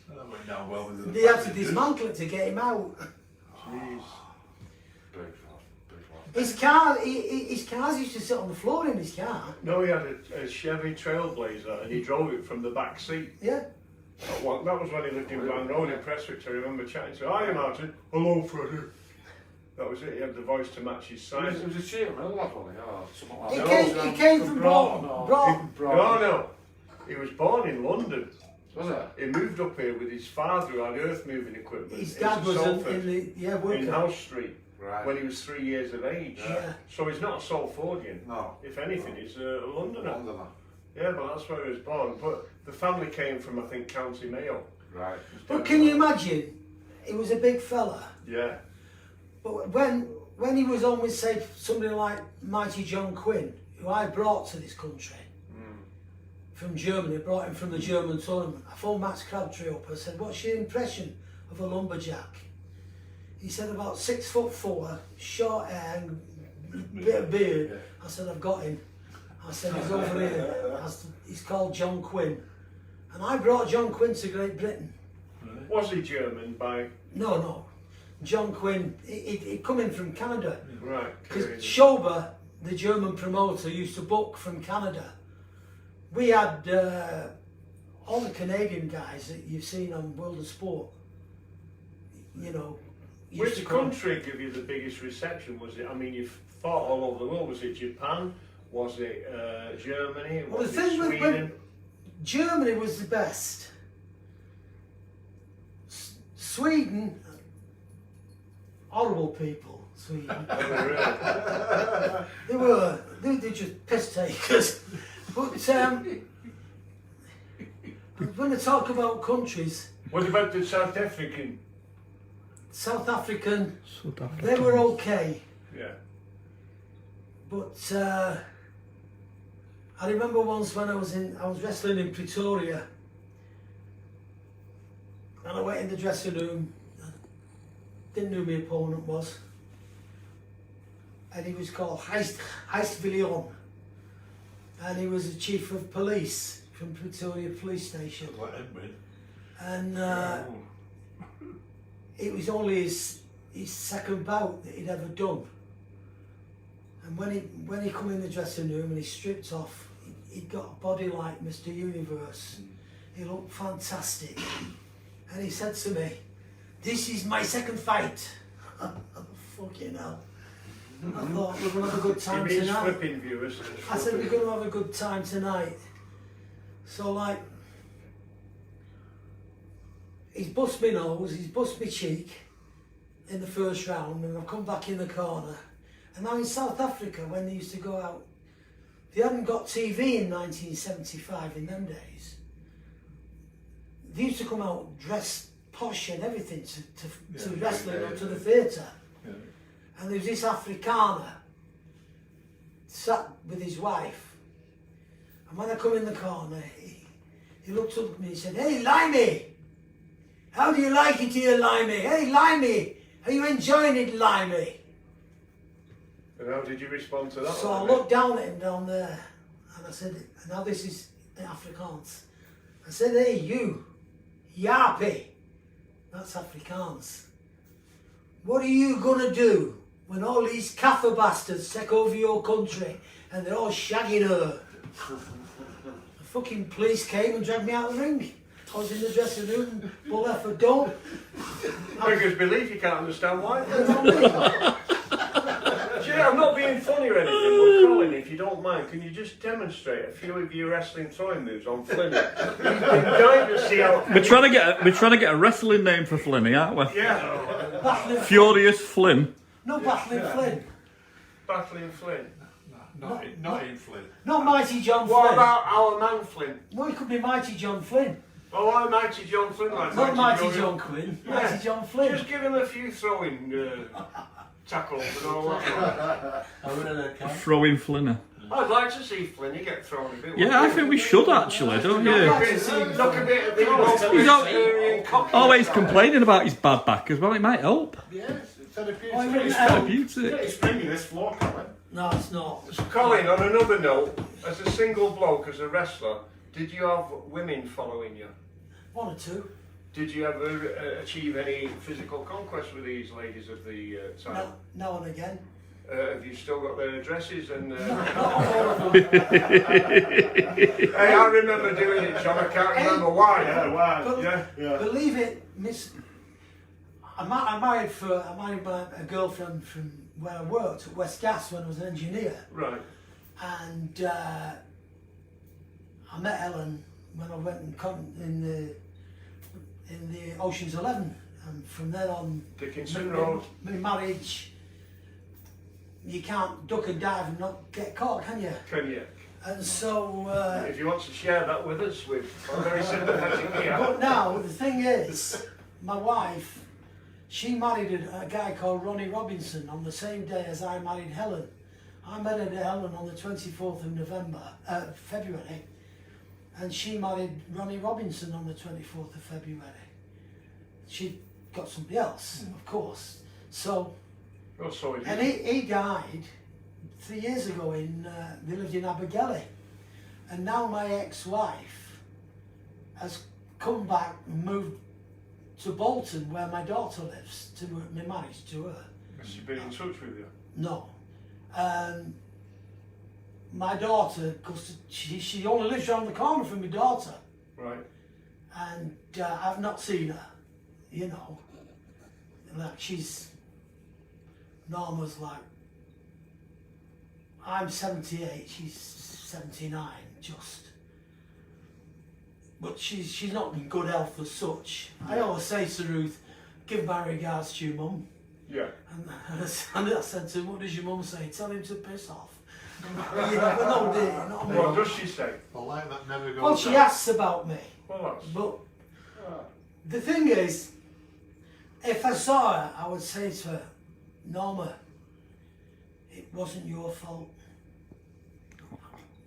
A: That went down well with the
E: They had to dismantle it to get him out.
B: Jeez.
D: Big one.
E: His car, his cars used to sit on the floor in his car.
B: No, he had a Chevy Trailblazer and he drove it from the back seat.
E: Yeah.
B: That was when he lived in Van Road in Prestwich. I remember chatting to him. Hiya, Martin. Hello, Freddie. That was it. He had the voice to match his size.
D: It was a cheating mill, that one, or something like
E: He
D: that.
E: came from Broughton.
B: No. He was born in London.
D: Was it?
B: He moved up here with his father who had earth moving equipment.
E: His dad was
B: Salford,
E: in
B: in House Street
D: Right.
B: when he was 3 years of age.
E: Yeah.
B: So he's not a Salfordian.
D: No.
B: If anything, he's a Londoner.
D: Londoner.
B: Yeah, but that's where he was born. But the family came from, I think, County Mayo.
D: Right.
E: But can you imagine? He was a big fella.
B: Yeah.
E: But when he was on with, say, somebody like Mighty John Quinn, who I brought to this country from Germany, brought him from the German tournament. I phoned Max Crabtree up. I said, "What's your impression of a lumberjack?" He said, "About 6'4", short hair, and bit of beard." I said, "I've got him." I said, "He's over here." He's called John Quinn, and I brought John Quinn to Great Britain.
B: Was he German by?
E: No. John Quinn, he'd come in from Canada.
B: Right.
E: Because
B: crazy.
E: Schober, the German promoter, used to book from Canada. We had all the Canadian guys that you've seen on World of Sport. You know. used
B: Which
E: to come.
B: country gave you the biggest reception? Was it? I mean, you've fought all over the world. Was it Japan? Was it Germany?
E: Well,
B: Was
E: the
B: it
E: thing with
B: Sweden?
E: Germany was the best. Sweden, horrible people. Sweden.
B: Oh, really?
E: They're just piss takers. But when I talk about countries,
B: What about the South African?
E: South African,
C: South Africa.
E: they were okay.
B: Yeah.
E: But I remember once when I was wrestling in Pretoria, and I went in the dressing room. Didn't know who my opponent was, and he was called Haystacks, and he was the chief of police from Pretoria Police Station,
A: Let him win.
E: and it was only his second bout that he'd ever done. And when he come in the dressing room and he stripped off, he'd got a body like Mr. Universe. He looked fantastic. And he said to me, "This is my second fight." Fucking hell. I thought we're going to have a good time
B: He means
E: tonight.
B: flipping viewers.
E: I said we're going to have a good time tonight. So like, he's bust my nose, he's bust my cheek in the first round, and I've come back in the corner. And now in South Africa, when they used to go out, they hadn't got TV in 1975 in them days. They used to come out dressed posh and everything to wrestling or to the theatre.
A: Yeah.
E: And there was this Afrikaner sat with his wife. And when I come in the corner, he looked up at me and said, "Hey, Limey! How do you like it here, Limey? Hey, Limey! Are you enjoying it, Limey?"
B: And how did you respond to that?
E: So I
B: one?
E: looked down at him down there, and I said, now this is in Afrikaans. I said, "Hey, you, Yappy," that's Afrikaans. "What are you gonna do when all these Kaffir bastards take over your country and they're all shagging her?" The fucking police came and dragged me out of the ring. I was in the dressing room and bull effort done.
B: Because believe you can't understand why. Yeah, I'm not being funny or anything, but Colin, if you don't mind, can you just demonstrate a few of your wrestling throwing moves on Flynny? You've been dying to see how.
C: We're trying to get a wrestling name for Flynny, aren't we?
B: Yeah,
E: Battling
C: Furious Flynn.
E: No battling Flynn.
B: battling Flynn.
A: Not in Flynn.
E: Not Mighty John
B: What
E: Flynn.
B: about our man Flynn?
E: No, it could be Mighty John Flynn.
B: Oh, I'm Mighty John Flynn. Like
E: Not Mighty
B: John.
E: John Quinn.
B: Yeah.
E: Mighty John Flynn.
B: Just give him a few throwing tackles and all that.
A: I really can't.
C: Throwing Flynny.
B: I'd like to see Flynny get thrown a bit.
C: Yeah, I think we should actually, don't
B: Knock
C: you?
B: a bit of the
C: He's al-
B: Syrian cocky.
C: Always complaining about his bad back as well. It might help.
A: Yes, it's therapeutic.
E: Oh, you
A: It's
E: wouldn't
C: Therapeutic.
D: It's bringing this floor, Colin.
E: No, it's not.
B: Colin, on another note, as a single bloke, as a wrestler, did you have women following you?
E: One or two.
B: Did you ever achieve any physical conquest with these ladies of the time?
E: Now and again.
B: Have you still got their addresses? And
E: Not all of them.
B: hey, I remember doing it, John. I can't remember why.
E: But
B: Yeah.
E: believe it, Miss. I married a girlfriend from where I worked at West Gas when I was an engineer,
B: Right.
E: and I met Ellen when I went in the Ocean's 11, and from then on,
B: Dickinson Road.
E: my marriage. You can't duck and dive and not get caught, can you?
B: Can you?
E: And so.
B: If you want to share that with us, we're very sympathetic here.
E: But now, the thing is, my wife, she married a guy called Ronnie Robinson on the same day as I married Helen. I married Helen on the 24th of February, and she married Ronnie Robinson on the 24th of February. She got somebody else, of course. So,
B: Oh, sorry.
E: and he died 3 years ago they lived in Abergele. And now my ex-wife has come back and moved to Bolton, where my daughter lives, to be married to her.
B: Has she been in touch with you?
E: No. My daughter, because she only lives round the corner from my daughter,
B: Right.
E: and I've not seen her, you know. Like Norma's like, I'm 78, she's 79, just. But she's not in good health as such. I always say to Ruth, give my regards to your mum.
B: Yeah.
E: And I said to her, what does your mum say? Tell him to piss off. You know, but no, dear, you know what I mean?
B: What does she say?
A: Well, like that never goes
E: Well, she
A: down.
E: asks about me.
B: Well, that's...
E: But the thing is, if I saw her, I would say to her, Norma, it wasn't your fault.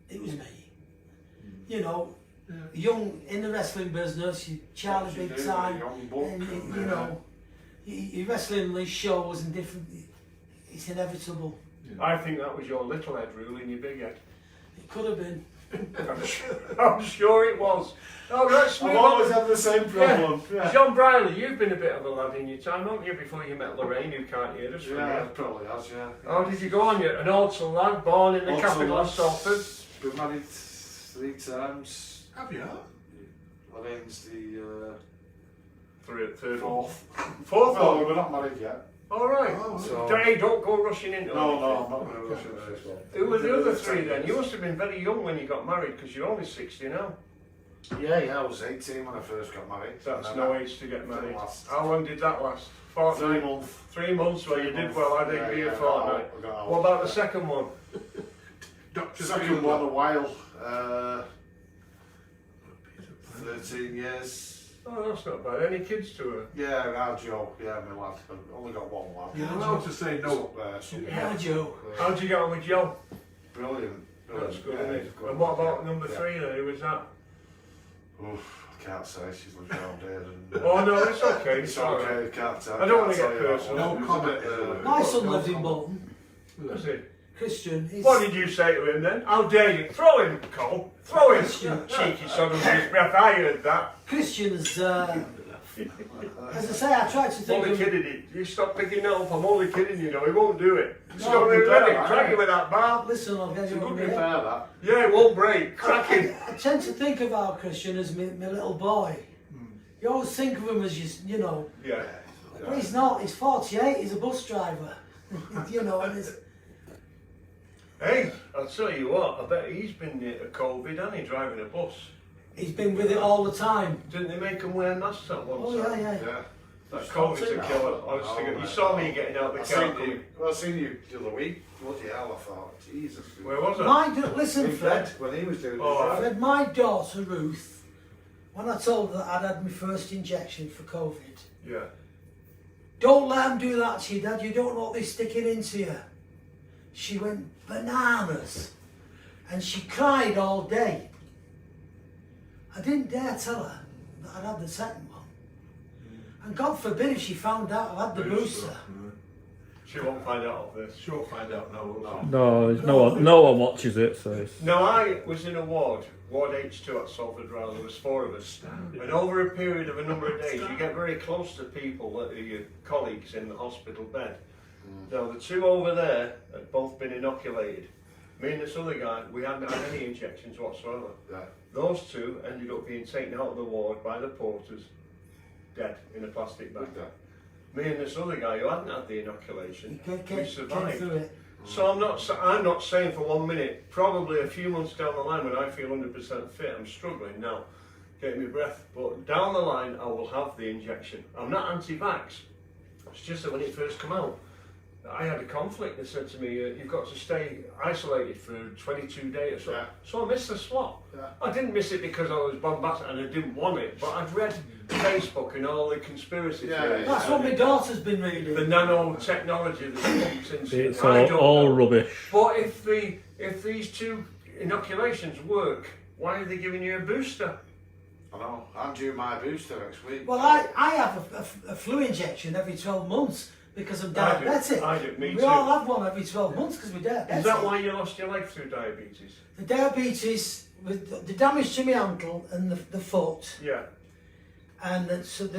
E: It was me. You know, young in the wrestling business, you Charlie
D: What you
E: big
D: do,
E: time,
D: young buck,
E: and
D: and,
E: you know, you wrestling these shows and different. It's inevitable.
B: I think that was your little head ruling your big head.
E: It could have been.
B: I'm sure it was. Oh, let's move
D: I've
B: on.
D: always had the same problem. Yeah.
B: John Brierley, you've been a bit of a lad in your time, haven't you, before you met Lorraine, who can't hear us from
D: Yeah,
B: here?
D: it probably has, yeah.
B: How did you go on? You're an Alton lad, born in the
D: Alton
B: capital of
D: lad.
B: Salford.
D: Been married 3 times.
A: Have you?
D: Lorraine's the
B: Third one.
D: fourth.
B: Fourth
D: No,
B: one?
D: we're not married yet.
B: All right.
A: Oh,
D: So,
B: Hey, don't go rushing into
D: no,
B: anything.
D: I'm not going to rush into this one.
B: Who were the other three then? You must have been very young when you got married, because you're only 60 now.
D: Yeah, I was 18 when I first got married.
B: That's
D: And
B: no
D: then
B: age to get married.
D: last.
B: How long did that last?
D: 3
B: Fortnight?
D: months.
B: 3 months, well, you did well. I didn't be a fortnight.
D: I got out.
B: What about the second one?
A: Dr.
D: Second one a while. 13 years.
B: Oh, that's not bad. Any kids to her?
D: Yeah, our Joe. Yeah, my lad. I've only got one lad.
A: You're allowed to say
D: He's
A: no.
D: up there, so
E: Yeah, Joe.
B: How'd you get on with Joe?
D: brilliant.
B: That's good,
D: Yeah,
B: isn't
D: he's
B: it?
D: good.
B: And what about number
D: Yeah.
B: 3 then? Who was that?
D: Oof, I can't say. She's lived around here. And,
B: Oh no, it's okay.
D: It's
B: It's all right.
D: okay. Can't tell.
B: I don't wanna
D: can't
B: get
D: tell you that
B: personal.
D: one.
A: No comment.
D: It was a bit,
E: My son
A: No
E: lived in
A: comment.
E: Bolton.
B: Was it?
E: Christian. He's,
B: What did you say to him then? How dare you? Throw him, Cole. Throw him. Cheeky son of his breath. I heard that.
E: Christian's, as I say, I tried to think
B: Only
E: of...
B: kidding you. You stop picking that up. I'm only kidding you. Know he won't do it. Just
E: No,
B: don't
D: good
B: let
D: there,
B: it. Crack
D: right?
B: it with that bar.
E: Listen, I'll get
D: It's a
E: you
D: good
E: on
D: repair,
E: here.
D: that.
B: Yeah, it won't break. Crack him.
E: I tend to think of our Christian as my little boy. You always think of him as you know,
B: Yeah.
E: but he's not. He's 48. He's a bus driver. You know, and it's,
B: Hey, I'll tell you what. I bet he's been near to COVID, hasn't he, driving a bus?
E: he's been with it all the time.
B: Didn't they make him wear masks at one
E: Oh
B: time?
E: yeah, yeah.
D: Yeah.
B: That COVID's a killer. Honestly,
D: Oh,
B: you
D: mate.
B: saw me getting out the
D: I
B: car.
D: seen you. Well, I seen you the other week. Bloody hell! I thought, Jesus.
B: Where was I?
E: Listen,
D: In
E: Fred.
D: bed when he was doing
B: Oh,
D: his
E: Fred, my daughter Ruth, when I told her that I'd had my first injection for COVID,
B: Yeah.
E: don't let them do that to you, Dad. You don't know what they're sticking into you. She went bananas, and she cried all day. I didn't dare tell her that I'd had the second one. And God forbid if she found out I had the booster.
B: She won't find out of this.
A: She'll find out now. will she?
C: No, no one watches it, so it's...
B: Now, I was in a ward H2 at Salford Rail. There was 4 of us. And over a period of a number of days, you get very close to people that are your colleagues in the hospital bed. Now, the 2 over there had both been inoculated. Me and this other guy, we hadn't had any injections whatsoever.
D: Yeah.
B: Those 2 ended up being taken out of the ward by the porters, dead in a plastic bag.
D: Yeah.
B: Me and this other guy who hadn't had the inoculation,
E: Came
B: we survived.
E: through it.
B: So I'm not saying for 1 minute, probably a few months down the line when I feel 100% fit, I'm struggling now, getting my breath, but down the line I will have the injection. I'm not anti-vax, it's just that when it first came out, I had a conflict. They said to me, you've got to stay isolated for 22 days or so.
D: Yeah.
B: So I missed the swap.
D: Yeah.
B: I didn't miss it because I was bombastic and I didn't want it, but I'd read Facebook and all the conspiracy
D: Yeah,
B: theories.
E: That's what my daughter's been reading.
B: The nanotechnology that comes into
C: It's
B: I don't
C: all
B: know.
C: rubbish.
B: But if these 2 inoculations work, why are they giving you a booster?
D: I know. I'm due my booster next week.
E: Well, I have a flu injection every 12 months because I'm
B: I do.
E: diabetic.
B: I do. Me
E: we
B: too.
E: all have one every 12 months because we're diabetic.
B: Is that why you lost your leg through diabetes?
E: The diabetes, with the damage to my ankle and the foot,
B: Yeah.
E: And then, so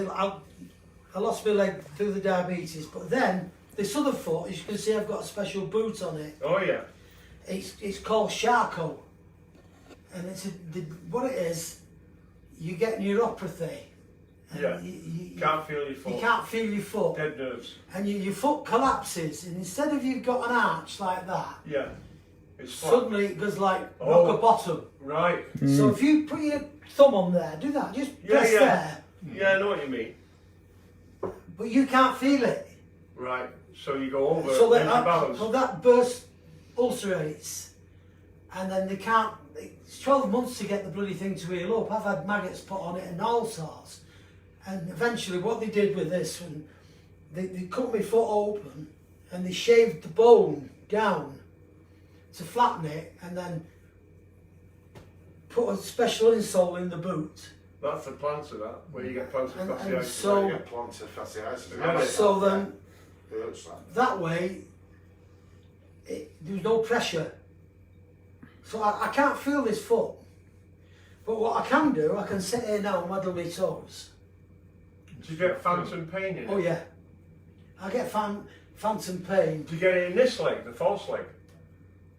E: I lost my leg through the diabetes, but then this other foot, as you can see, I've got a special boot on it.
B: Oh yeah.
E: It's called Charcot, and what it is, you get neuropathy. And
B: Yeah.
E: you
B: Can't feel your foot.
E: You can't feel your foot,
B: Dead nerves.
E: and your foot collapses, and instead of you've got an arch like that,
B: Yeah. It's flat.
E: suddenly it goes like
B: Oh.
E: rock bottom.
B: Right.
E: So if you put your thumb on there, do that, just
B: Yeah,
E: press
B: yeah.
E: there,
B: Yeah, I know what you mean.
E: but you can't feel it.
B: Right. So you go over,
E: So
B: lose your balance.
E: that burst ulcerates, and then they can't. It's 12 months to get the bloody thing to heal up. I've had maggots put on it and all sorts. And eventually, what they did with this, when they cut my foot open and they shaved the bone down to flatten it, and then put a special insole in the boot.
B: That's the plantar, that, where you get plantar
E: And
B: fasciitis.
E: so-
D: You get plantar fasciitis.
B: Yeah.
E: So then,
D: Hurts that.
E: that way, there's no pressure. So I can't feel this foot. But what I can do, I can sit here now and waddle my toes.
B: Do you get phantom pain in it?
E: Oh yeah. I get phantom pain.
B: Do you get it in this leg, the false leg?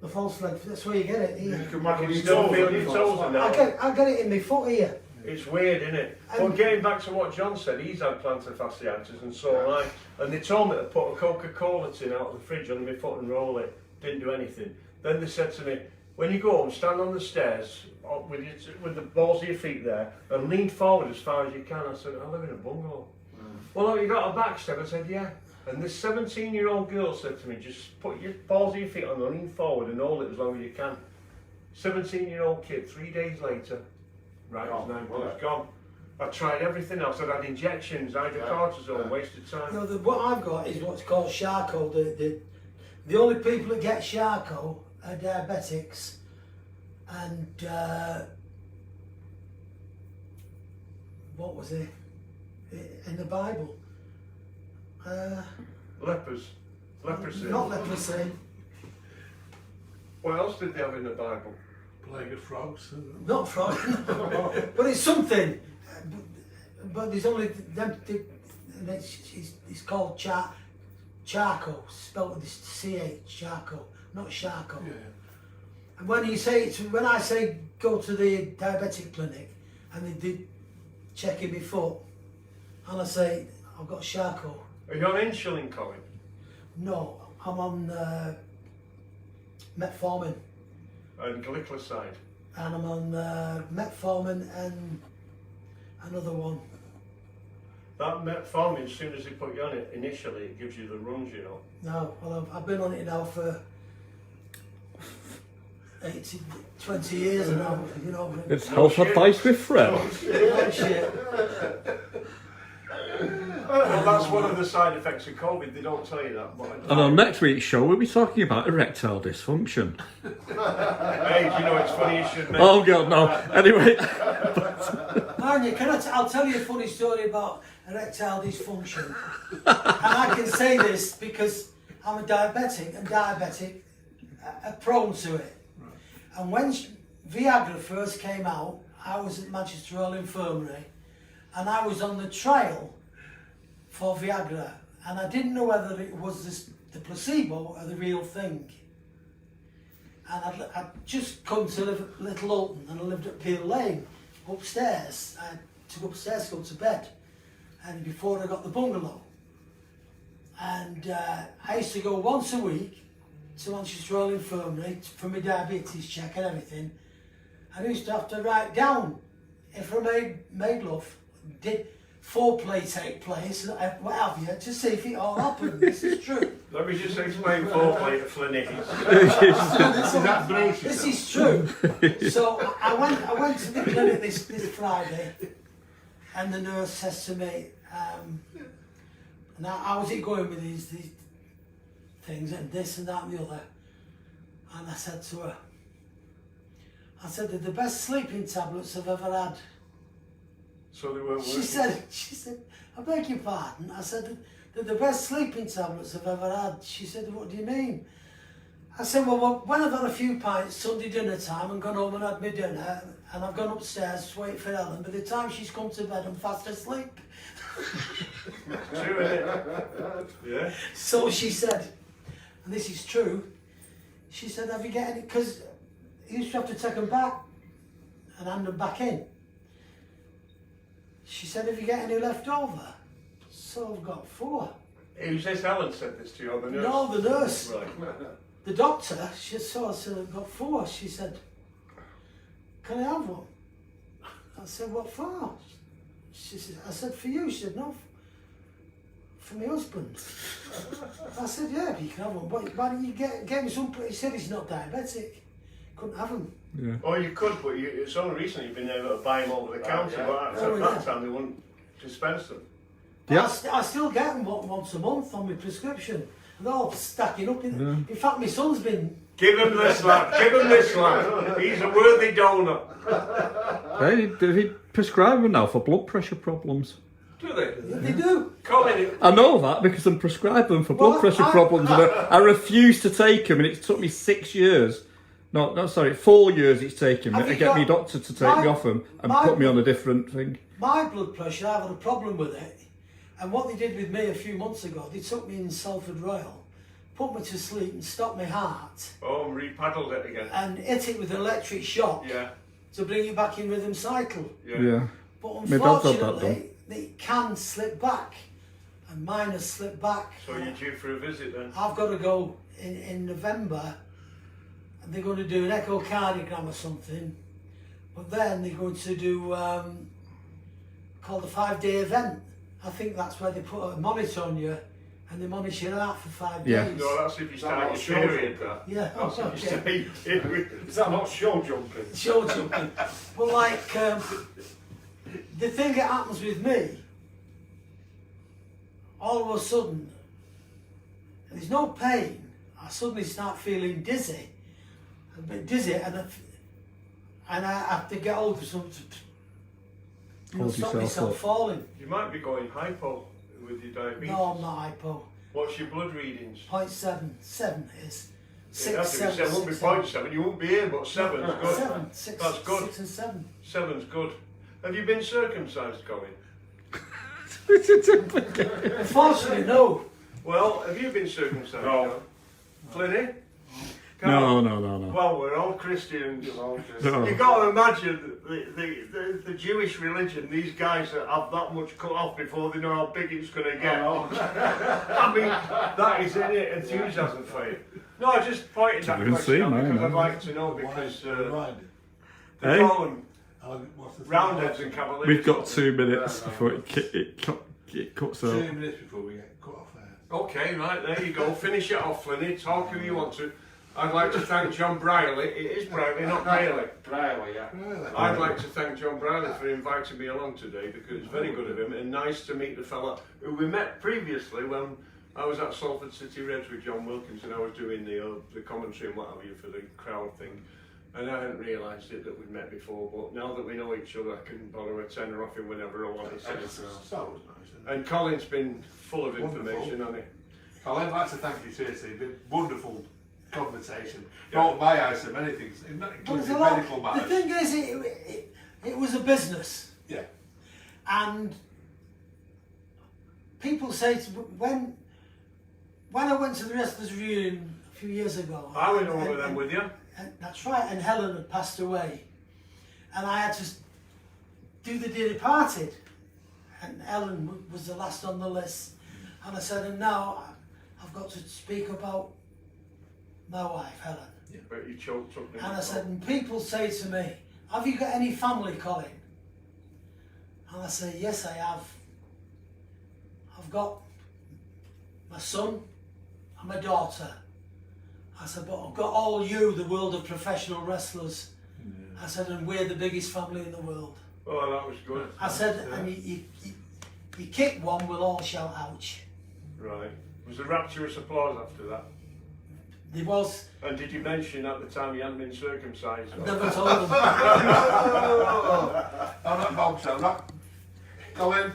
E: The false leg, that's where you get it
D: You
E: here.
D: can waggle
B: You
D: your
B: still
D: toes
B: feel
D: on
B: your
D: your
B: toes in that?
E: I get it in my foot here.
B: It's weird, isn't it?
E: And-
B: But getting back to what John said, he's had plantar fasciitis and so have I. And they told me to put a Coca-Cola tin out of the fridge under my foot and roll it. Didn't do anything. Then they said to me, when you go home, stand on the stairs with the balls of your feet there and lean forward as far as you can. I said, I live in a bungalow. Well, have you got a back step? I said, yeah. And this 17-year-old girl said to me, just put your balls of your feet on and lean forward and hold it as long as you can. 17-year-old kid, 3 days later, right, it was 9 months, gone. I tried everything else. I'd had injections, hydrocortisone, wasted time.
E: No, what I've got is what's called Charcot. The only people that get Charcot are diabetics and what was it in the Bible?
B: Lepers, leprosy.
E: Not leprosy.
B: What else did they have in the Bible?
A: Plague of frogs.
E: Not frog. But it's something. But there's only them. And it's called charcoal, spelled with this CH, charcoal, not charcoal.
A: Yeah.
E: And when I say go to the diabetic clinic and they checking my foot, and I say I've got charcoal.
B: Are you on insulin, Colin?
E: No, I'm on metformin,
B: And glycoside?
E: and I'm on metformin and another one.
B: That metformin, as soon as they put you on it, initially it gives you the runs, you know.
E: No, well I've been on it now for 20 years now, you know.
C: It's
B: No
C: health
B: shit.
C: advice with Fred.
E: Oh, shit.
B: Well, that's one of the side effects of COVID. They don't tell you that. But
C: And on next week's show, we'll be talking about erectile dysfunction.
B: hey, do you know it's funny you should mention?
C: Oh, God, no. Anyway.
E: Man, I'll tell you a funny story about erectile dysfunction. And I can say this because I'm a diabetic, and diabetic are prone to it. And when Viagra first came out, I was at Manchester Royal Infirmary, and I was on the trial for Viagra, and I didn't know whether it was the placebo or the real thing. And I'd just come to live at Little Alton, and I lived at Peel Lane, upstairs. I had to go upstairs to go to bed, and before I got the bungalow. And I used to go once a week to Manchester Royal Infirmary for my diabetes check and everything. And I used to have to write down if I made love, did foreplay take place, what have you, to see if it all happened. This is true.
B: Let me just explain foreplay to Flynny.
E: This is true. So I went to the clinic this Friday, and the nurse says to me, now how's it going with these things and this and that and the other? And I said to her, they're the best sleeping tablets I've ever had.
B: So they weren't
E: She said, I beg your pardon. I said, they're the best sleeping tablets I've ever had. She said, what do you mean? I said, well, when I've had a few pints Sunday dinner time and gone home and had my dinner, and I've gone upstairs to wait for Ellen, by the time she's come to bed, I'm fast asleep.
B: True, isn't it? Yeah.
E: So she said, and this is true, she said, have you got any, because you used to have to take them back and hand them back in. She said, have you got any left over? So I've got 4.
B: Who's this? Ellen said this to you, or the nurse?
E: No, the nurse.
B: Right.
E: The doctor, she saw, I said, I've got 4. She said, can I have one? I said, what for? She said, I said, for you. She said, no, for my husband. I said, yeah, you can have one. But why don't you get me some? He said he's not diabetic. Couldn't have them.
C: Yeah.
B: Oh, you could, but it's only recently you've been able to buy them over the counter.
D: yeah.
B: But at that time they wouldn't dispense them.
C: Yeah.
E: I still get them once a month on my prescription. And they're all stacking up. In fact, my son's been...
B: Give him this lad. Give him this lad. He's a worthy donor.
C: Hey, they prescribe them now for blood pressure problems.
B: Do they?
E: They do.
B: Colin,
C: I know that because I'm prescribed them for blood
E: Well,
C: pressure problems, and I refuse to take them, and it took me 6 years. No, sorry, 4 years it's taken me
E: Have
C: to
E: you
C: get
E: got-
C: my doctor to take me off them and
E: my-
C: put me on a different thing.
E: My blood pressure, I've had a problem with it. And what they did with me a few months ago, they took me in Salford Royal, put me to sleep and stopped my heart,
B: oh, repaddled it again.
E: and hit it with an electric shock
B: Yeah,
E: to bring it back in rhythm cycle.
C: Yeah.
E: But
C: My dad's had that
E: unfortunately, it can slip back, and mine has slipped back.
B: so you're due for a visit then?
E: I've got to go in November, and they're going to do an echocardiogram or something, but then they're going to do called a 5-day event. I think that's where they put a monitor on you, and they monitor your heart for 5
C: Yeah.
E: days.
B: No, that's if you start
D: not
B: your
D: a
B: period.
D: show.
B: That.
E: Yeah,
B: That's if you
E: okay.
B: start your period.
D: Is that not show jumping?
E: Show jumping. Well, like, the thing that happens with me, all of a sudden, there's no pain, I suddenly start feeling dizzy. A bit dizzy, and I have to get hold of something to
C: Hold
E: stop
C: yourself
E: myself
C: up.
E: falling.
B: You might be going hypo with your diabetes.
E: No, I'm not hypo.
B: What's your blood readings?
E: 0.7, 7 is.
B: It has to be 7, won't be 0.7, you won't be here, but 7's good.
E: 7, 6,
B: That's good.
E: 6 and 7.
B: 7's good. Have you been circumcised, Colin?
E: Unfortunately, no.
B: Well, have you been circumcised?
D: No.
B: Flynny?
C: No.
B: Well, we're all Christians.
C: No.
B: You've got to imagine the Jewish religion, these guys that have that much cut off before they know how big it's going to get. I mean, that is in it, enthusiasm for you. No, I just pointed that
C: Didn't
B: question
C: see
B: out
C: mine,
B: because I'd
C: no.
B: like to know because
A: Reminded.
B: they
C: Hey?
B: call them
A: What's the thing?
B: roundheads and cavaliers.
C: We've got 2 minutes before it cuts
A: 2
C: out.
A: minutes before we get cut off there.
B: Okay, right, there you go. Finish it off, Flynny. Talk who you want to. I'd like to thank John Brierley. It is Brierley, not Brierley.
D: Brierley, yeah.
A: Really?
B: I'd like to thank John Brierley for inviting me along today because it's very good of him and nice to meet the fella who we met previously when I was at Salford City Reds with John Wilkins and I was doing the commentary and what have you for the crowd thing. And I hadn't realised it that we'd met before, but now that we know each other, I can borrow a tenner off him whenever I want.
A: So it was nice. Isn't it?
B: And Colin's been full of
A: Wonderful.
B: information, hasn't he?
A: I'd like to thank you seriously. It's been wonderful conversation. Brought my eyes to many things,
E: But
A: including
E: there's a lot.
A: medical
E: The
A: matters.
E: thing is, it was a business.
A: Yeah.
E: And people say when I went to the wrestlers' reunion a few years ago.
B: I went over them with you.
E: And that's right. And Helen had passed away, and I had to do the day they parted. And Helen was the last on the list. And I said, and now I've got to speak about my wife, Helen.
B: But you choked up.
E: And I said, and people say to me, have you got any family, Colin? And I say, yes, I have. I've got my son and my daughter. I said, but I've got all you, the world of professional wrestlers. I said, and we're the biggest family in the world.
B: Oh, that was good.
E: I said, and you kick one, we'll all shout ouch.
B: Right. Was there rapturous applause after that?
E: There was,
B: And did you mention at the time you hadn't been circumcised?
E: never told them.
A: On that bombshell, right? Colin,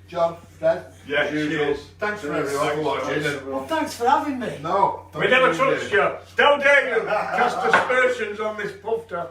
A: John, Fred.
B: Yeah,
A: as usual.
B: cheers.
A: Thanks for everyone watching. And
E: Well, thanks for having me.
A: no,
B: We never touched you. How dare you cast aspersions on this pufter.